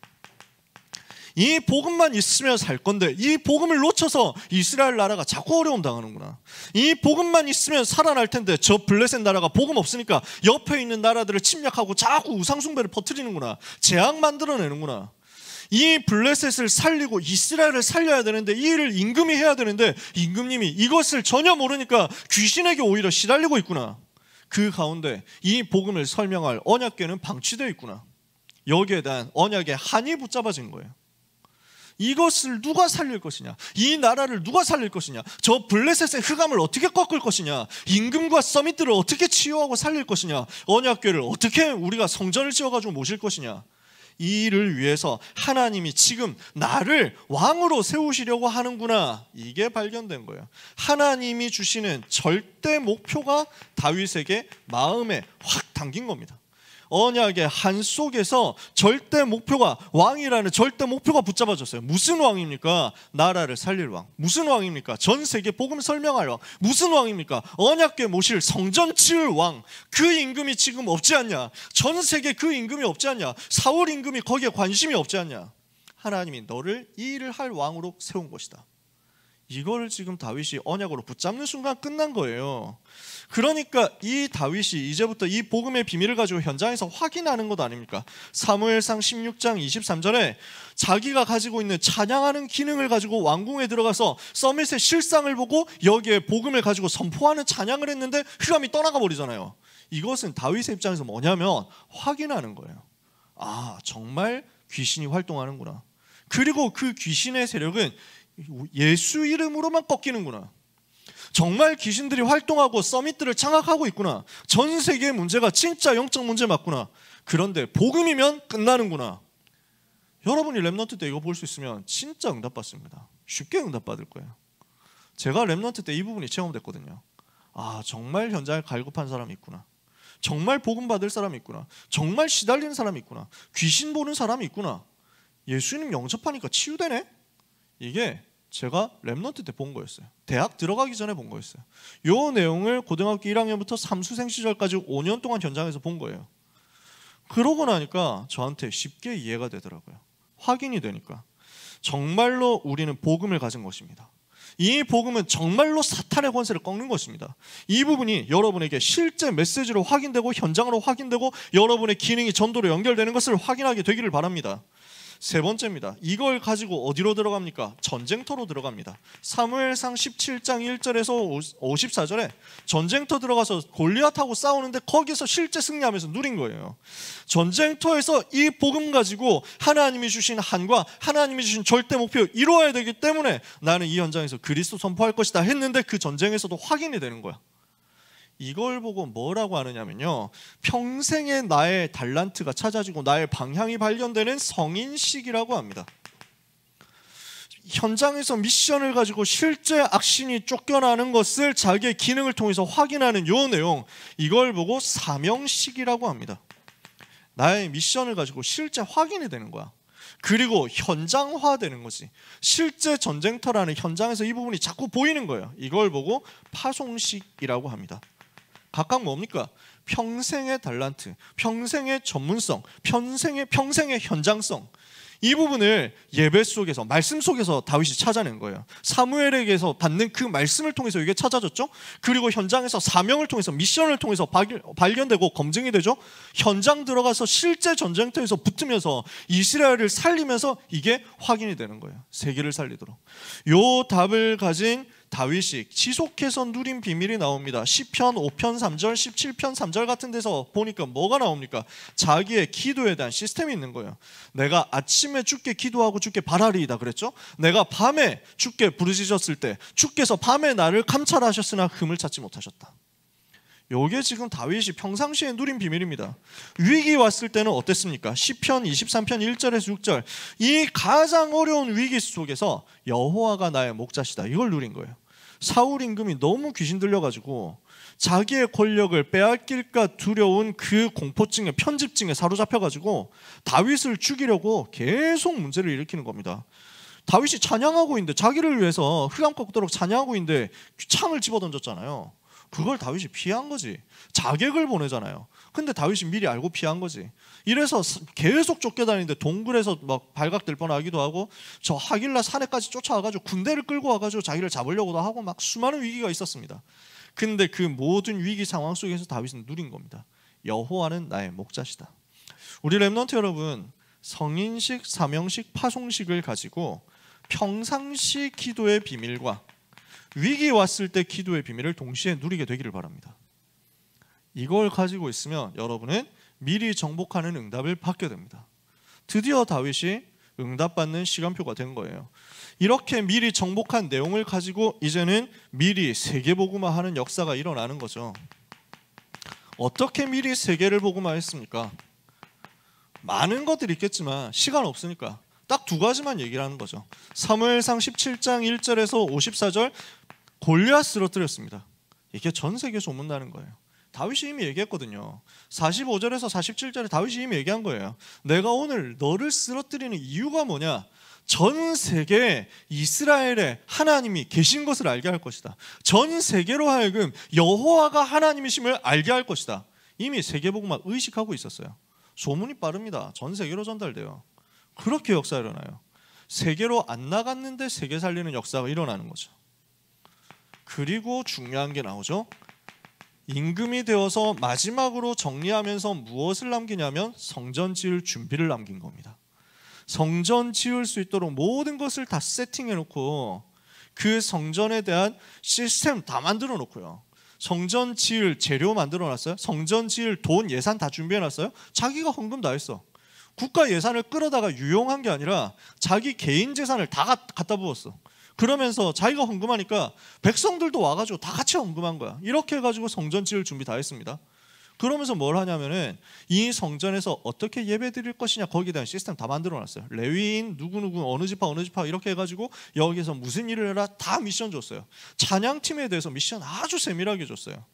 이 복음만 있으면 살 건데 이 복음을 놓쳐서 이스라엘 나라가 자꾸 어려움 당하는구나. 이 복음만 있으면 살아날 텐데 저 블레셋 나라가 복음 없으니까 옆에 있는 나라들을 침략하고 자꾸 우상숭배를 퍼뜨리는구나. 재앙 만들어내는구나. 이 블레셋을 살리고 이스라엘을 살려야 되는데 이 일을 임금이 해야 되는데 임금님이 이것을 전혀 모르니까 귀신에게 오히려 시달리고 있구나. 그 가운데 이 복음을 설명할 언약궤는 방치되어 있구나. 여기에 대한 언약의 한이 붙잡아진 거예요. 이것을 누가 살릴 것이냐, 이 나라를 누가 살릴 것이냐, 저 블레셋의 흑암을 어떻게 꺾을 것이냐, 임금과 서밋들을 어떻게 치유하고 살릴 것이냐, 언약궤를 어떻게 우리가 성전을 지어가지고 모실 것이냐, 이 일을 위해서 하나님이 지금 나를 왕으로 세우시려고 하는구나. 이게 발견된 거예요. 하나님이 주시는 절대 목표가 다윗에게 마음에 확 담긴 겁니다. 언약의 한 속에서 절대 목표가, 왕이라는 절대 목표가 붙잡아졌어요. 무슨 왕입니까? 나라를 살릴 왕. 무슨 왕입니까? 전 세계 복음 설명할 왕. 무슨 왕입니까? 언약궤 모실 성전 지을 왕. 그 임금이 지금 없지 않냐? 전 세계 그 임금이 없지 않냐? 사울 임금이 거기에 관심이 없지 않냐? 하나님이 너를 이 일을 할 왕으로 세운 것이다. 이걸 지금 다윗이 언약으로 붙잡는 순간 끝난 거예요. 그러니까 이 다윗이 이제부터 이 복음의 비밀을 가지고 현장에서 확인하는 것 아닙니까? 사무엘상 16장 23절에 자기가 가지고 있는 찬양하는 기능을 가지고 왕궁에 들어가서 서밋의 실상을 보고 여기에 복음을 가지고 선포하는 찬양을 했는데 흑암이 떠나가 버리잖아요. 이것은 다윗의 입장에서 뭐냐면 확인하는 거예요. 아, 정말 귀신이 활동하는구나. 그리고 그 귀신의 세력은 예수 이름으로만 꺾이는구나. 정말 귀신들이 활동하고 서밋들을 장악하고 있구나. 전 세계의 문제가 진짜 영적 문제 맞구나. 그런데 복음이면 끝나는구나. 여러분이 렘넌트 때 이거 볼 수 있으면 진짜 응답받습니다. 쉽게 응답받을 거예요. 제가 렘넌트 때 이 부분이 체험됐거든요. 아, 정말 현장에 갈급한 사람이 있구나. 정말 복음 받을 사람이 있구나. 정말 시달리는 사람이 있구나. 귀신 보는 사람이 있구나. 예수님 영접하니까 치유되네. 이게 제가 렘넌트 때 본 거였어요. 대학 들어가기 전에 본 거였어요. 이 내용을 고등학교 1학년부터 삼수생 시절까지 5년 동안 현장에서 본 거예요. 그러고 나니까 저한테 쉽게 이해가 되더라고요. 확인이 되니까 정말로 우리는 복음을 가진 것입니다. 이 복음은 정말로 사탄의 권세를 꺾는 것입니다. 이 부분이 여러분에게 실제 메시지로 확인되고 현장으로 확인되고 여러분의 기능이 전도로 연결되는 것을 확인하게 되기를 바랍니다. 세 번째입니다. 이걸 가지고 어디로 들어갑니까? 전쟁터로 들어갑니다. 사무엘상 17장 1절에서 54절에 전쟁터 들어가서 골리앗하고 싸우는데 거기서 실제 승리하면서 누린 거예요. 전쟁터에서 이 복음 가지고 하나님이 주신 한과 하나님이 주신 절대 목표 이루어야 되기 때문에 나는 이 현장에서 그리스도 선포할 것이다 했는데 그 전쟁에서도 확인이 되는 거야. 이걸 보고 뭐라고 하느냐면요, 평생의 나의 달란트가 찾아지고 나의 방향이 발견되는 성인식이라고 합니다. 현장에서 미션을 가지고 실제 악신이 쫓겨나는 것을 자기의 기능을 통해서 확인하는 이 내용, 이걸 보고 사명식이라고 합니다. 나의 미션을 가지고 실제 확인이 되는 거야. 그리고 현장화되는 거지. 실제 전쟁터라는 현장에서 이 부분이 자꾸 보이는 거예요. 이걸 보고 파송식이라고 합니다. 각각 뭡니까? 평생의 달란트, 평생의 전문성, 평생의 현장성. 이 부분을 예배 속에서, 말씀 속에서 다윗이 찾아낸 거예요. 사무엘에게서 받는 그 말씀을 통해서 이게 찾아졌죠. 그리고 현장에서 사명을 통해서, 미션을 통해서 발견되고 검증이 되죠. 현장 들어가서 실제 전쟁터에서 붙으면서 이스라엘을 살리면서 이게 확인이 되는 거예요. 세계를 살리도록. 요 답을 가진 다윗이 지속해서 누린 비밀이 나옵니다. 시편 5편 3절, 17편 3절 같은 데서 보니까 뭐가 나옵니까? 자기의 기도에 대한 시스템이 있는 거예요. 내가 아침에 주께 기도하고 주께 바라리이다 그랬죠. 내가 밤에 주께 부르짖었을 때 주께서 밤에 나를 감찰하셨으나 흠을 찾지 못하셨다. 요게 지금 다윗이 평상시에 누린 비밀입니다. 위기 왔을 때는 어땠습니까? 시편 23편 1절에서 6절, 이 가장 어려운 위기 속에서 여호와가 나의 목자시다, 이걸 누린 거예요. 사울 임금이 너무 귀신 들려가지고 자기의 권력을 빼앗길까 두려운 그 공포증에, 편집증에 사로잡혀가지고 다윗을 죽이려고 계속 문제를 일으키는 겁니다. 다윗이 찬양하고 있는데, 자기를 위해서 흑암 꺾도록 찬양하고 있는데 창을 집어던졌잖아요. 그걸 다윗이 피한 거지. 자객을 보내잖아요. 근데 다윗이 미리 알고 피한 거지. 이래서 계속 쫓겨다니는데 동굴에서 막 발각될 뻔하기도 하고, 저 하길라 산에까지 쫓아와가지고 군대를 끌고 와가지고 자기를 잡으려고도 하고, 막 수많은 위기가 있었습니다. 근데 그 모든 위기 상황 속에서 다윗은 누린 겁니다. 여호와는 나의 목자시다. 우리 렘넌트 여러분, 성인식, 사명식, 파송식을 가지고 평상시 기도의 비밀과 위기 왔을 때 기도의 비밀을 동시에 누리게 되기를 바랍니다. 이걸 가지고 있으면 여러분은 미리 정복하는 응답을 받게 됩니다. 드디어 다윗이 응답받는 시간표가 된 거예요. 이렇게 미리 정복한 내용을 가지고 이제는 미리 세계복음화하는 역사가 일어나는 거죠. 어떻게 미리 세계를 복음화했습니까? 많은 것들이 있겠지만 시간 없으니까 딱 두 가지만 얘기를 하는 거죠. 사무엘상 17장 1절에서 54절, 골리앗 쓰러뜨렸습니다. 이게 전 세계 소문나는 거예요. 다윗이 이미 얘기했거든요. 45절에서 47절에 다윗이 이미 얘기한 거예요. 내가 오늘 너를 쓰러뜨리는 이유가 뭐냐? 전 세계에 이스라엘의 하나님이 계신 것을 알게 할 것이다. 전 세계로 하여금 여호와가 하나님이심을 알게 할 것이다. 이미 세계복음화 의식하고 있었어요. 소문이 빠릅니다. 전 세계로 전달돼요. 그렇게 역사가 일어나요. 세계로 안 나갔는데 세계 살리는 역사가 일어나는 거죠. 그리고 중요한 게 나오죠. 임금이 되어서 마지막으로 정리하면서 무엇을 남기냐면 성전 지을 준비를 남긴 겁니다. 성전 지을 수 있도록 모든 것을 다 세팅해 놓고 그 성전에 대한 시스템 다 만들어 놓고요. 성전 지을 재료 만들어 놨어요. 성전 지을 돈, 예산 다 준비해 놨어요. 자기가 헌금 다 했어. 국가 예산을 끌어다가 유용한 게 아니라 자기 개인 재산을 다 갖다 부었어. 그러면서 자기가 헌금하니까 백성들도 와가지고 다 같이 헌금한 거야. 이렇게 해가지고 성전 지을 준비 다 했습니다. 그러면서 뭘 하냐면은 이 성전에서 어떻게 예배 드릴 것이냐, 거기에 대한 시스템 다 만들어놨어요. 레위인 누구누구 어느 지파 이렇게 해가지고 여기서 무슨 일을 해라 다 미션 줬어요. 찬양팀에 대해서 미션 아주 세밀하게 줬어요.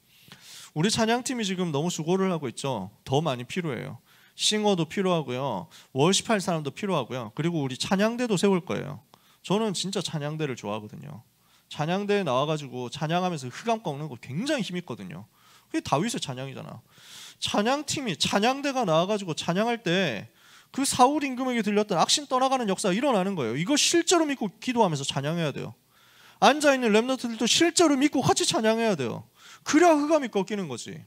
우리 찬양팀이 지금 너무 수고를 하고 있죠. 더 많이 필요해요. 싱어도 필요하고요, 월십할 사람도 필요하고요, 그리고 우리 찬양대도 세울 거예요. 저는 진짜 찬양대를 좋아하거든요. 찬양대에 나와가지고 찬양하면서 흑암 꺾는 거 굉장히 힘있거든요. 그게 다윗의 찬양이잖아. 찬양팀이, 찬양대가 나와가지고 찬양할 때 그 사울 임금에게 들렸던 악신 떠나가는 역사가 일어나는 거예요. 이거 실제로 믿고 기도하면서 찬양해야 돼요. 앉아있는 렘넌트들도 실제로 믿고 같이 찬양해야 돼요. 그래야 흑암이 꺾이는 거지.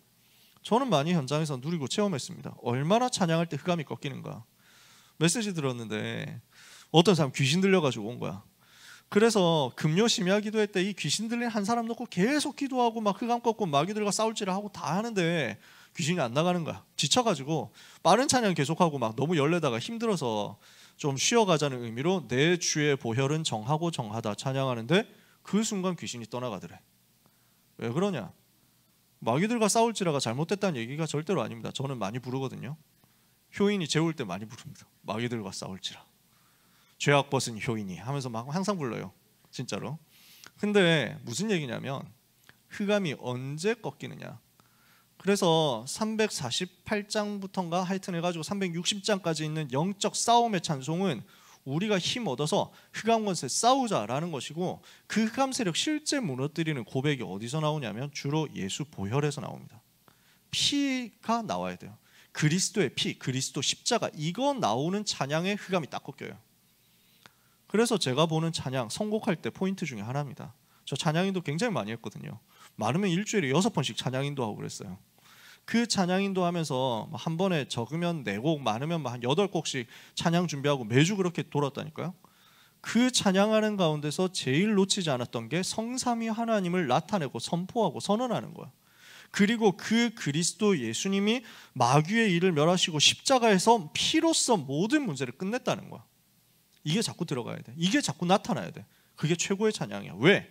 저는 많이 현장에서 누리고 체험했습니다. 얼마나 찬양할 때 흑암이 꺾이는가. 메시지 들었는데 어떤 사람 귀신 들려가지고 온 거야. 그래서 금요 심야 기도회 때 이 귀신 들린 한 사람 놓고 계속 기도하고 막 흑암 꺾고 마귀들과 싸울지를 하고 다 하는데 귀신이 안 나가는 거야. 지쳐가지고 빠른 찬양 계속하고 막 너무 열내다가 힘들어서 좀 쉬어가자는 의미로 내 주의 보혈은 정하고 정하다 찬양하는데 그 순간 귀신이 떠나가더래. 왜 그러냐? 마귀들과 싸울지라가 잘못됐다는 얘기가 절대로 아닙니다. 저는 많이 부르거든요. 효인이 재울 때 많이 부릅니다. 마귀들과 싸울지라, 죄악 벗은 효인이 하면서 막 항상 불러요. 진짜로. 근데 무슨 얘기냐면 흑암이 언제 꺾이느냐? 그래서 348장부터인가 하여튼 해가지고 360장까지 있는 영적 싸움의 찬송은 우리가 힘 얻어서 흑암 권세 싸우자라는 것이고, 그 흑암 세력 실제 무너뜨리는 고백이 어디서 나오냐면 주로 예수 보혈에서 나옵니다. 피가 나와야 돼요. 그리스도의 피, 그리스도 십자가, 이거 나오는 찬양에 흑암이 딱 꺾여요. 그래서 제가 보는 찬양 선곡할 때 포인트 중에 하나입니다. 저 찬양인도 굉장히 많이 했거든요. 많으면 일주일에 6번씩 찬양인도 하고 그랬어요. 그 찬양인도 하면서 한 번에 적으면 4곡, 많으면 한 8곡씩 찬양 준비하고 매주 그렇게 돌았다니까요. 그 찬양하는 가운데서 제일 놓치지 않았던 게 성삼위 하나님을 나타내고 선포하고 선언하는 거야. 그리고 그 그리스도 예수님이 마귀의 일을 멸하시고 십자가에서 피로써 모든 문제를 끝냈다는 거야. 이게 자꾸 들어가야 돼. 이게 자꾸 나타나야 돼. 그게 최고의 찬양이야. 왜?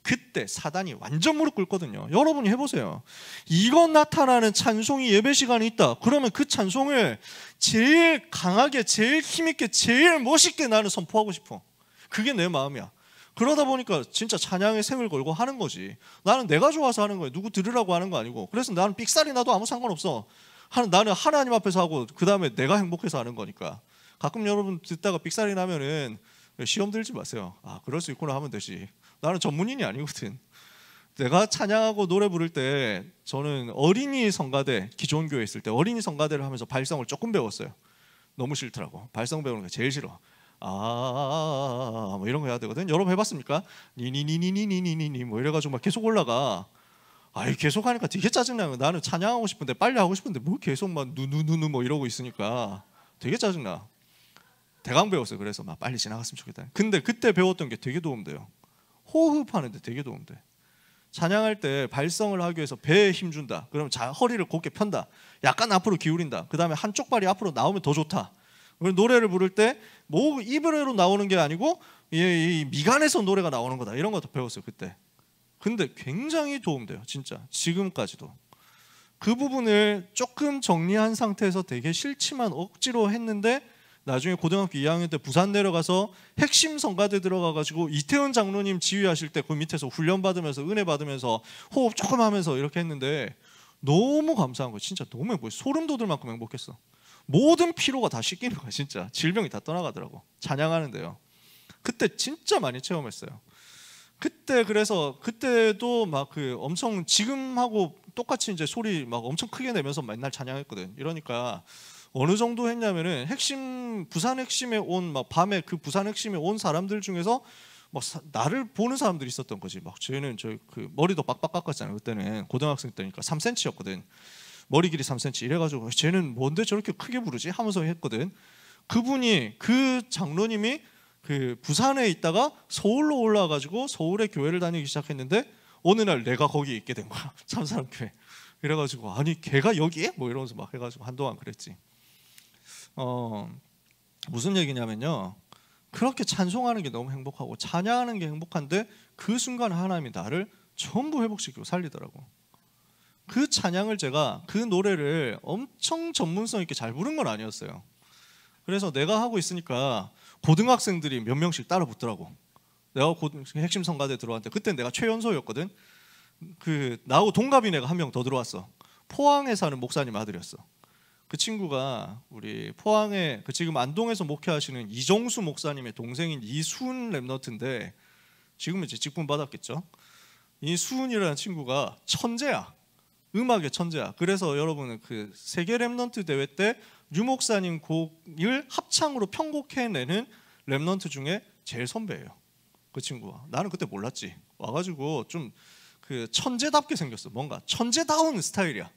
그때 사단이 완전 무릎 꿇거든요. 여러분이 해보세요. 이건 나타나는 찬송이 예배 시간에 있다. 그러면 그 찬송을 제일 강하게, 제일 힘있게, 제일 멋있게 나는 선포하고 싶어. 그게 내 마음이야. 그러다 보니까 진짜 찬양의 생을 걸고 하는 거지. 나는 내가 좋아서 하는 거야. 누구 들으라고 하는 거 아니고. 그래서 나는 삑살이 나도 아무 상관없어. 나는 하나님 앞에서 하고 그 다음에 내가 행복해서 하는 거니까. 가끔 여러분 듣다가 삑살이 나면은 시험 들지 마세요. 아, 그럴 수 있구나 하면 되지. 나는 전문인이 아니거든. 내가 찬양하고 노래 부를 때 저는 어린이 성가대, 기존 교회 있을 때 어린이 성가대를 하면서 발성을 조금 배웠어요. 너무 싫더라고. 발성 배우는 게 제일 싫어. 뭐 이런 거 해야 되거든. 여러분 해봤습니까? 니니니니니니니니 뭐 이래가지고 막 계속 올라가. 계속 하니까 되게 짜증나요. 나는 찬양하고 싶은데, 빨리 하고 싶은데 뭐 계속 막 누누누누 뭐 이러고 있으니까 되게 짜증나. 대강 배웠어요. 그래서 막 빨리 지나갔으면 좋겠다. 근데 그때 배웠던 게 되게 도움돼요. 호흡하는데 되게 도움돼. 찬양할 때 발성을 하기 위해서 배에 힘 준다. 그러면 허리를 곧게 편다. 약간 앞으로 기울인다. 그 다음에 한쪽 발이 앞으로 나오면 더 좋다. 노래를 부를 때 뭐 입으로 나오는 게 아니고 이 미간에서 노래가 나오는 거다. 이런 것도 배웠어요 그때. 근데 굉장히 도움돼요. 진짜 지금까지도. 그 부분을 조금 정리한 상태에서 되게 싫지만 억지로 했는데, 나중에 고등학교 2학년 때 부산 내려가서 핵심 성가대 들어가가지고 이태원 장로님 지휘하실 때 그 밑에서 훈련 받으면서 은혜 받으면서 호흡 조금 하면서 이렇게 했는데 너무 감사한 거예요. 진짜 너무 행복해. 소름 돋을 만큼 행복했어. 모든 피로가 다 씻기는 거야. 진짜 질병이 다 떠나가더라고. 찬양하는데요. 그때 진짜 많이 체험했어요. 그때 그래서 그때도 막 엄청 지금하고 똑같이 이제 소리 막 엄청 크게 내면서 맨날 찬양했거든. 이러니까 어느 정도 했냐면은 부산 핵심에 온 막 밤에 그 부산 핵심에 온 사람들 중에서 막 나를 보는 사람들이 있었던 거지. 막 쟤는 머리도 빡빡 깎았잖아요. 그때는 고등학생 때니까 3cm였거든. 머리 길이 3cm 이래가지고 쟤는 뭔데 저렇게 크게 부르지 하면서 했거든. 그분이 그 장로님이 부산에 있다가 서울로 올라와가지고 서울에 교회를 다니기 시작했는데 어느 날 내가 거기 있게 된 거야. 참사랑교회. 이래가지고 아니 걔가 여기에? 뭐 이러면서 막 해가지고 한동안 그랬지. 무슨 얘기냐면요, 그렇게 찬송하는 게 너무 행복하고 찬양하는 게 행복한데 그 순간 하나님이 나를 전부 회복시키고 살리더라고. 그 찬양을 제가 그 노래를 엄청 전문성 있게 잘 부른 건 아니었어요. 그래서 내가 하고 있으니까 고등학생들이 몇 명씩 따라 붙더라고. 내가 핵심 성가대 들어왔는데 그때 내가 최연소였거든. 나하고 동갑인 애가 한 명 더 들어왔어. 포항에 사는 목사님 아들이었어. 그 친구가 우리 포항에 지금 안동에서 목회하시는 이정수 목사님의 동생인 이수은 랩넌트인데 지금은 이제 직분 받았겠죠. 이 수은이라는 친구가 천재야. 음악의 천재야. 그래서 여러분은 세계 랩넌트 대회 때 유 목사님 곡을 합창으로 편곡해내는 랩넌트 중에 제일 선배예요. 그 친구가. 나는 그때 몰랐지. 와가지고 좀 천재답게 생겼어. 뭔가 천재다운 스타일이야.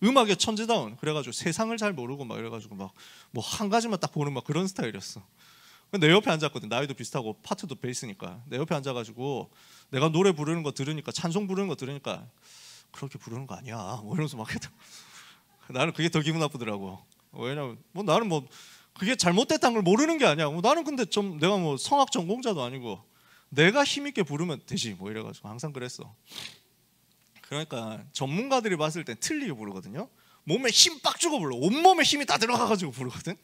음악의 천재다운. 그래가지고 세상을 잘 모르고 막 이래가지고 막 뭐 한 가지만 딱 보는 막 그런 스타일이었어. 내 옆에 앉았거든. 나이도 비슷하고 파트도 베이스니까. 내 옆에 앉아가지고 내가 노래 부르는 거 들으니까, 찬송 부르는 거 들으니까 그렇게 부르는 거 아니야. 뭐 이러면서 막 했다. 나는 그게 더 기분 나쁘더라고. 왜냐면 나는 그게 잘못됐다는 걸 모르는 게 아니야. 나는 근데 내가 성악 전공자도 아니고 내가 힘있게 부르면 되지 뭐 이래가지고 항상 그랬어. 그러니까 전문가들이 봤을 땐 틀리게 부르거든요. 몸에 힘 빡 주고 불러. 온몸에 힘이 다 들어가가지고 부르거든.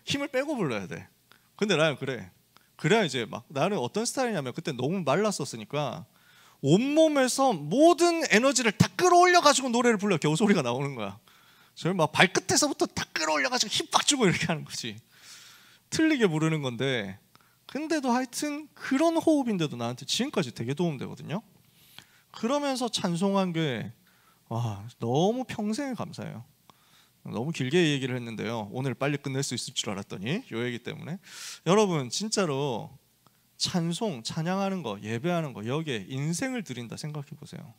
힘을 빼고 불러야 돼. 근데 나는 그래. 그래야 이제 막 나는 어떤 스타일이냐면 그때 너무 말랐었으니까 온몸에서 모든 에너지를 다 끌어올려가지고 노래를 불러 겨우 소리가 나오는 거야. 저희 막 발끝에서부터 다 끌어올려가지고 힘 빡 주고 이렇게 하는 거지. 틀리게 부르는 건데, 근데도 하여튼 그런 호흡인데도 나한테 지금까지 되게 도움되거든요. 그러면서 찬송한 게 너무 평생에 감사해요. 너무 길게 얘기를 했는데요, 오늘 빨리 끝낼 수 있을 줄 알았더니 이 얘기 때문에. 여러분 진짜로 찬송, 찬양하는 거, 예배하는 거, 여기에 인생을 드린다 생각해 보세요.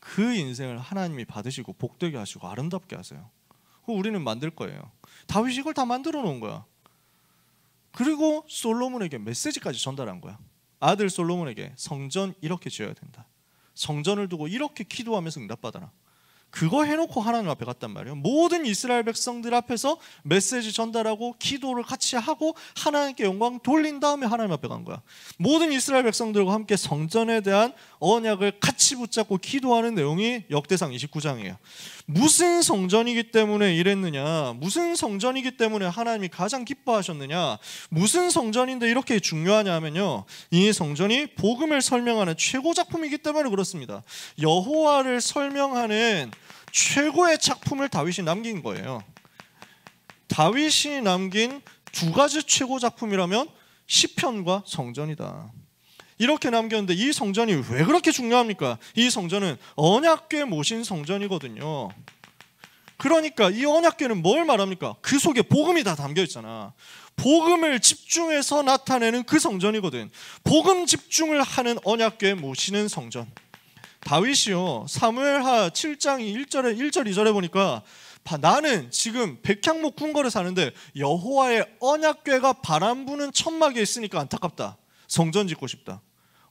그 인생을 하나님이 받으시고 복되게 하시고 아름답게 하세요. 우리는 만들 거예요. 다윗이 이걸 다 만들어 놓은 거야. 그리고 솔로몬에게 메시지까지 전달한 거야. 아들 솔로몬에게 성전 이렇게 지어야 된다. 성전을 두고 이렇게 기도하면서 응답받아라. 그거 해놓고 하나님 앞에 갔단 말이에요. 모든 이스라엘 백성들 앞에서 메시지 전달하고 기도를 같이 하고 하나님께 영광 돌린 다음에 하나님 앞에 간 거야. 모든 이스라엘 백성들과 함께 성전에 대한 언약을 같이 붙잡고 기도하는 내용이 역대상 29장이에요. 무슨 성전이기 때문에 이랬느냐, 무슨 성전이기 때문에 하나님이 가장 기뻐하셨느냐, 무슨 성전인데 이렇게 중요하냐 하면요, 이 성전이 복음을 설명하는 최고 작품이기 때문에 그렇습니다. 여호와를 설명하는 최고의 작품을 다윗이 남긴 거예요. 다윗이 남긴 두 가지 최고 작품이라면 시편과 성전이다. 이렇게 남겼는데 이 성전이 왜 그렇게 중요합니까? 이 성전은 언약궤 모신 성전이거든요. 그러니까 이 언약궤는 뭘 말합니까? 그 속에 복음이 다 담겨 있잖아. 복음을 집중해서 나타내는 그 성전이거든. 복음 집중을 하는 언약궤 모시는 성전. 다윗이요, 사무엘하 7장 1절 2절에 보니까 나는 지금 백향목 궁궐에 사는데 여호와의 언약궤가 바람 부는 천막에 있으니까 안타깝다. 성전 짓고 싶다.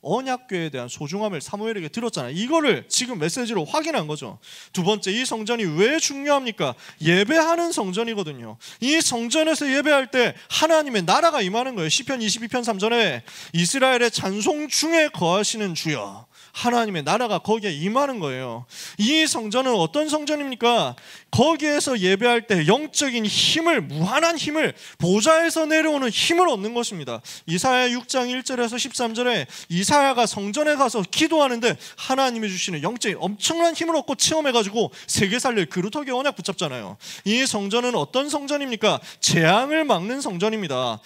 언약궤에 대한 소중함을 사무엘에게 들었잖아요. 이거를 지금 메시지로 확인한 거죠. 두 번째, 이 성전이 왜 중요합니까? 예배하는 성전이거든요. 이 성전에서 예배할 때 하나님의 나라가 임하는 거예요. 시편 22편 3절에 이스라엘의 찬송 중에 거하시는 주여, 하나님의 나라가 거기에 임하는 거예요. 이 성전은 어떤 성전입니까? 거기에서 예배할 때 영적인 힘을, 무한한 힘을, 보좌에서 내려오는 힘을 얻는 것입니다. 이사야 6장 1절에서 13절에 이사야가 성전에 가서 기도하는데 하나님이 주시는 영적인 엄청난 힘을 얻고 체험해가지고 세계 살릴 그루터기 언약 붙잡잖아요. 이 성전은 어떤 성전입니까? 재앙을 막는 성전입니다.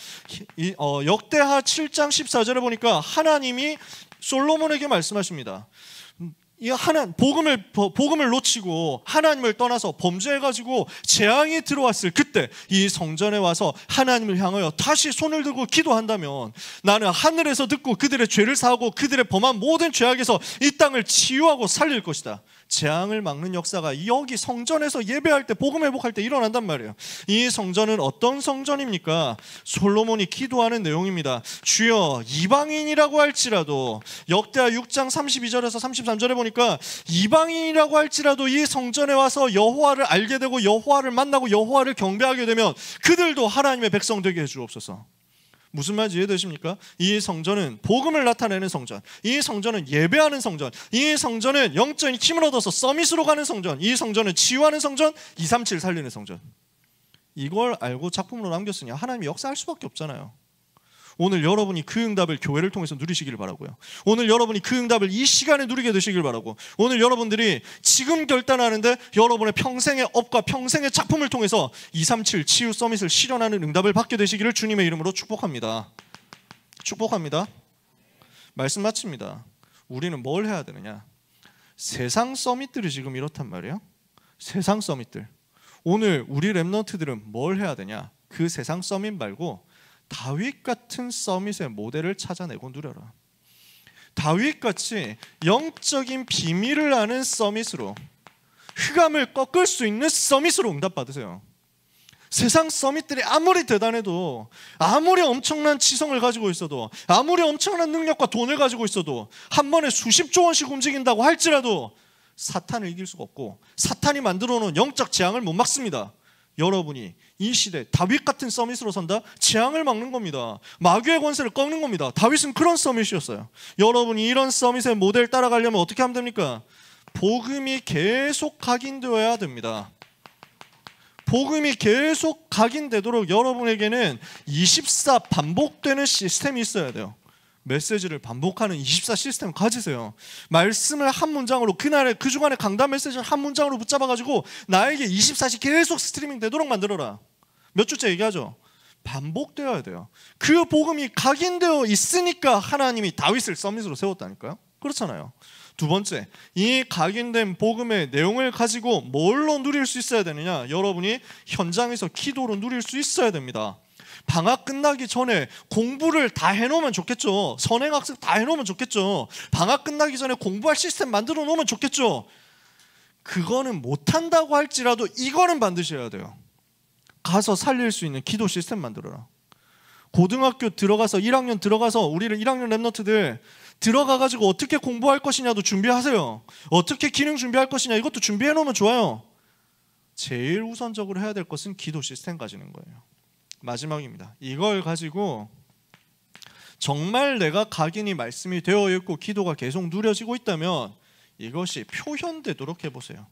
역대하 7장 14절에 보니까 하나님이 솔로몬에게 말씀하십니다. 복음을 놓치고 하나님을 떠나서 범죄해가지고 재앙이 들어왔을 그때 이 성전에 와서 하나님을 향하여 다시 손을 들고 기도한다면 나는 하늘에서 듣고 그들의 죄를 사하고 그들의 범한 모든 죄악에서 이 땅을 치유하고 살릴 것이다. 재앙을 막는 역사가 여기 성전에서 예배할 때, 복음 회복할 때 일어난단 말이에요. 이 성전은 어떤 성전입니까? 솔로몬이 기도하는 내용입니다. 주여, 이방인이라고 할지라도, 역대하 6장 32절에서 33절에 보니까 이방인이라고 할지라도 이 성전에 와서 여호와를 알게 되고 여호와를 만나고 여호와를 경배하게 되면 그들도 하나님의 백성 되게 해주옵소서. 무슨 말인지 이해되십니까? 이 성전은 복음을 나타내는 성전, 이 성전은 예배하는 성전, 이 성전은 영적인 힘을 얻어서 서밋으로 가는 성전, 이 성전은 치유하는 성전, 237 살리는 성전. 이걸 알고 작품으로 남겼으니 하나님이 역사할 수밖에 없잖아요. 오늘 여러분이 그 응답을 교회를 통해서 누리시기를 바라고요. 오늘 여러분이 그 응답을 이 시간에 누리게 되시길 바라고, 오늘 여러분들이 지금 결단하는데 여러분의 평생의 업과 평생의 작품을 통해서 237 치유 서밋을 실현하는 응답을 받게 되시기를 주님의 이름으로 축복합니다. 축복합니다. 말씀 마칩니다. 우리는 뭘 해야 되느냐? 세상 서밋들이 지금 이렇단 말이에요. 세상 서밋들. 오늘 우리 렘넌트들은 뭘 해야 되냐? 그 세상 서밋 말고 다윗 같은 서밋의 모델을 찾아내고 누려라. 다윗같이 영적인 비밀을 아는 서밋으로, 흑암을 꺾을 수 있는 서밋으로 응답받으세요. 세상 서밋들이 아무리 대단해도, 아무리 엄청난 지성을 가지고 있어도, 아무리 엄청난 능력과 돈을 가지고 있어도, 한 번에 수십조 원씩 움직인다고 할지라도 사탄을 이길 수가 없고, 사탄이 만들어 놓은 영적 재앙을 못 막습니다. 여러분이 이 시대 다윗 같은 서밋으로 선다? 재앙을 막는 겁니다. 마귀의 권세를 꺾는 겁니다. 다윗은 그런 서밋이었어요. 여러분이 이런 서밋의 모델 따라가려면 어떻게 하면 됩니까? 복음이 계속 각인되어야 됩니다. 복음이 계속 각인되도록 여러분에게는 24 반복되는 시스템이 있어야 돼요. 메시지를 반복하는 24 시스템 가지세요. 말씀을 한 문장으로, 그날의 그 주간의 강단 메시지를 한 문장으로 붙잡아가지고 나에게 24시 계속 스트리밍 되도록 만들어라. 몇 주째 얘기하죠. 반복되어야 돼요. 그 복음이 각인되어 있으니까 하나님이 다윗을 서밋으로 세웠다니까요. 그렇잖아요. 두 번째, 이 각인된 복음의 내용을 가지고 뭘로 누릴 수 있어야 되느냐? 여러분이 현장에서 기도로 누릴 수 있어야 됩니다. 방학 끝나기 전에 공부를 다 해놓으면 좋겠죠. 선행학습 다 해놓으면 좋겠죠. 방학 끝나기 전에 공부할 시스템 만들어 놓으면 좋겠죠. 그거는 못한다고 할지라도 이거는 반드시 해야 돼요. 가서 살릴 수 있는 기도 시스템 만들어라. 고등학교 들어가서 1학년 들어가서 우리를 1학년 랩너트들 들어가가지고 어떻게 공부할 것이냐도 준비하세요. 어떻게 기능 준비할 것이냐 이것도 준비해 놓으면 좋아요. 제일 우선적으로 해야 될 것은 기도 시스템 가지는 거예요. 마지막입니다. 이걸 가지고 정말 내가 각인이 말씀이 되어 있고 기도가 계속 누려지고 있다면 이것이 표현되도록 해보세요.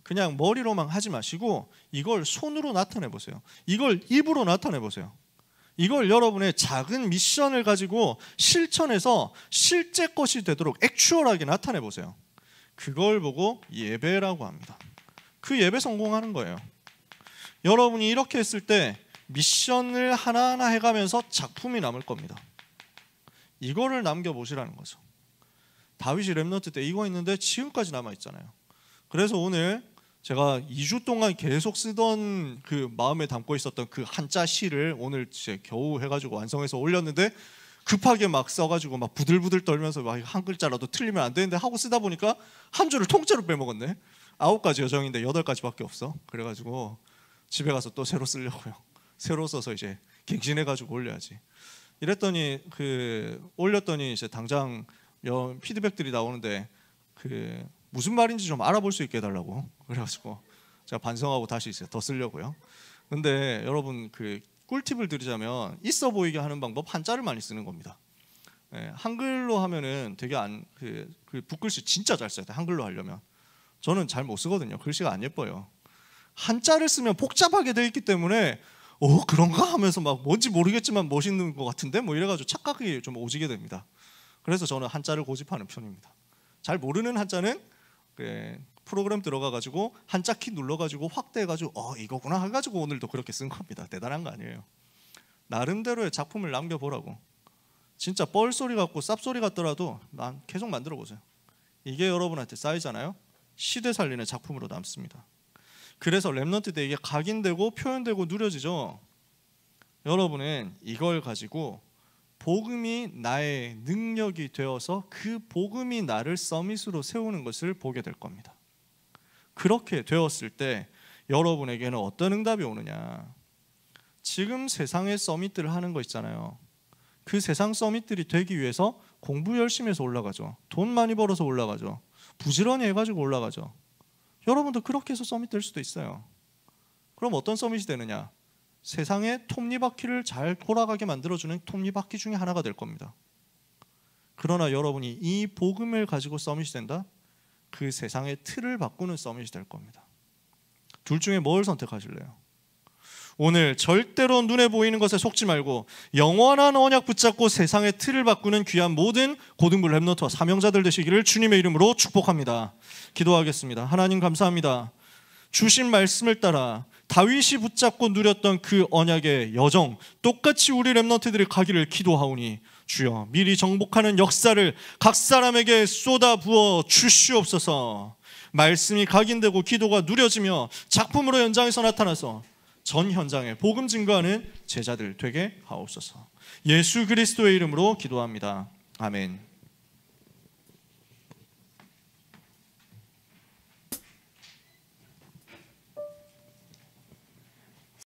그냥 머리로만 하지 마시고 이걸 손으로 나타내 보세요. 이걸 입으로 나타내 보세요. 이걸 여러분의 작은 미션을 가지고 실천해서 실제 것이 되도록 액추얼하게 나타내 보세요. 그걸 보고 예배라고 합니다. 그 예배 성공하는 거예요. 여러분이 이렇게 했을 때 미션을 하나하나 해가면서 작품이 남을 겁니다. 이거를 남겨보시라는 거죠. 다윗이 렘넌트 때 이거 있는데 지금까지 남아있잖아요. 그래서 오늘 제가 2주 동안 계속 쓰던 그 마음에 담고 있었던 그 한자 시를 오늘 이제 겨우 해가지고 완성해서 올렸는데 급하게 막 써가지고 막 부들부들 떨면서 막 한 글자라도 틀리면 안 되는데 하고 쓰다 보니까 한 줄을 통째로 빼먹었네. 9가지 여정인데 8가지밖에 없어. 그래가지고 집에 가서 또 새로 쓰려고요. 새로 써서 이제 갱신해가지고 올려야지. 이랬더니 올렸더니 이제 당장 피드백들이 나오는데 무슨 말인지 좀 알아볼 수 있게 해달라고. 그래가지고 제가 반성하고 다시 이제 더 쓰려고요. 근데 여러분 꿀팁을 드리자면 있어 보이게 하는 방법 한자를 많이 쓰는 겁니다. 한글로 하면은 되게 붓글씨 진짜 잘 써야 돼. 한글로 하려면 저는 잘 못 쓰거든요. 글씨가 안 예뻐요. 한자를 쓰면 복잡하게 돼 있기 때문에 그런가 하면서 막 뭔지 모르겠지만 멋있는 것 같은데 뭐 이래가지고 착각이 좀 오지게 됩니다. 그래서 저는 한자를 고집하는 편입니다. 잘 모르는 한자는 프로그램 들어가가지고 한자 키 눌러가지고 확대해가지고 이거구나 해가지고 오늘도 그렇게 쓴 겁니다. 대단한 거 아니에요. 나름대로의 작품을 남겨보라고. 진짜 뻘소리 같고 쌉소리 같더라도 난 계속 만들어 보세요. 이게 여러분한테 쌓이잖아요. 시대 살리는 작품으로 남습니다. 그래서 렘넌트 때 이게 각인되고 표현되고 누려지죠. 여러분은 이걸 가지고 복음이 나의 능력이 되어서 그 복음이 나를 서밋으로 세우는 것을 보게 될 겁니다. 그렇게 되었을 때 여러분에게는 어떤 응답이 오느냐. 지금 세상의 서밋들을 하는 거 있잖아요. 그 세상 서밋들이 되기 위해서 공부 열심히 해서 올라가죠. 돈 많이 벌어서 올라가죠. 부지런히 해가지고 올라가죠. 여러분도 그렇게 해서 서밋 될 수도 있어요. 그럼 어떤 서밋이 되느냐? 세상의 톱니바퀴를 잘 돌아가게 만들어주는 톱니바퀴 중에 하나가 될 겁니다. 그러나 여러분이 이 복음을 가지고 서밋이 된다? 그 세상의 틀을 바꾸는 서밋이 될 겁니다. 둘 중에 뭘 선택하실래요? 오늘 절대로 눈에 보이는 것에 속지 말고 영원한 언약 붙잡고 세상의 틀을 바꾸는 귀한 모든 고등부 랩너트와 사명자들 되시기를 주님의 이름으로 축복합니다. 기도하겠습니다. 하나님 감사합니다. 주신 말씀을 따라 다윗이 붙잡고 누렸던 그 언약의 여정 똑같이 우리 랩너트들이 가기를 기도하오니 주여 미리 정복하는 역사를 각 사람에게 쏟아부어 주시옵소서. 말씀이 각인되고 기도가 누려지며 작품으로 현장에서 나타나서 전 현장에 복음 증거하는 제자들 되게 하옵소서. 예수 그리스도의 이름으로 기도합니다. 아멘.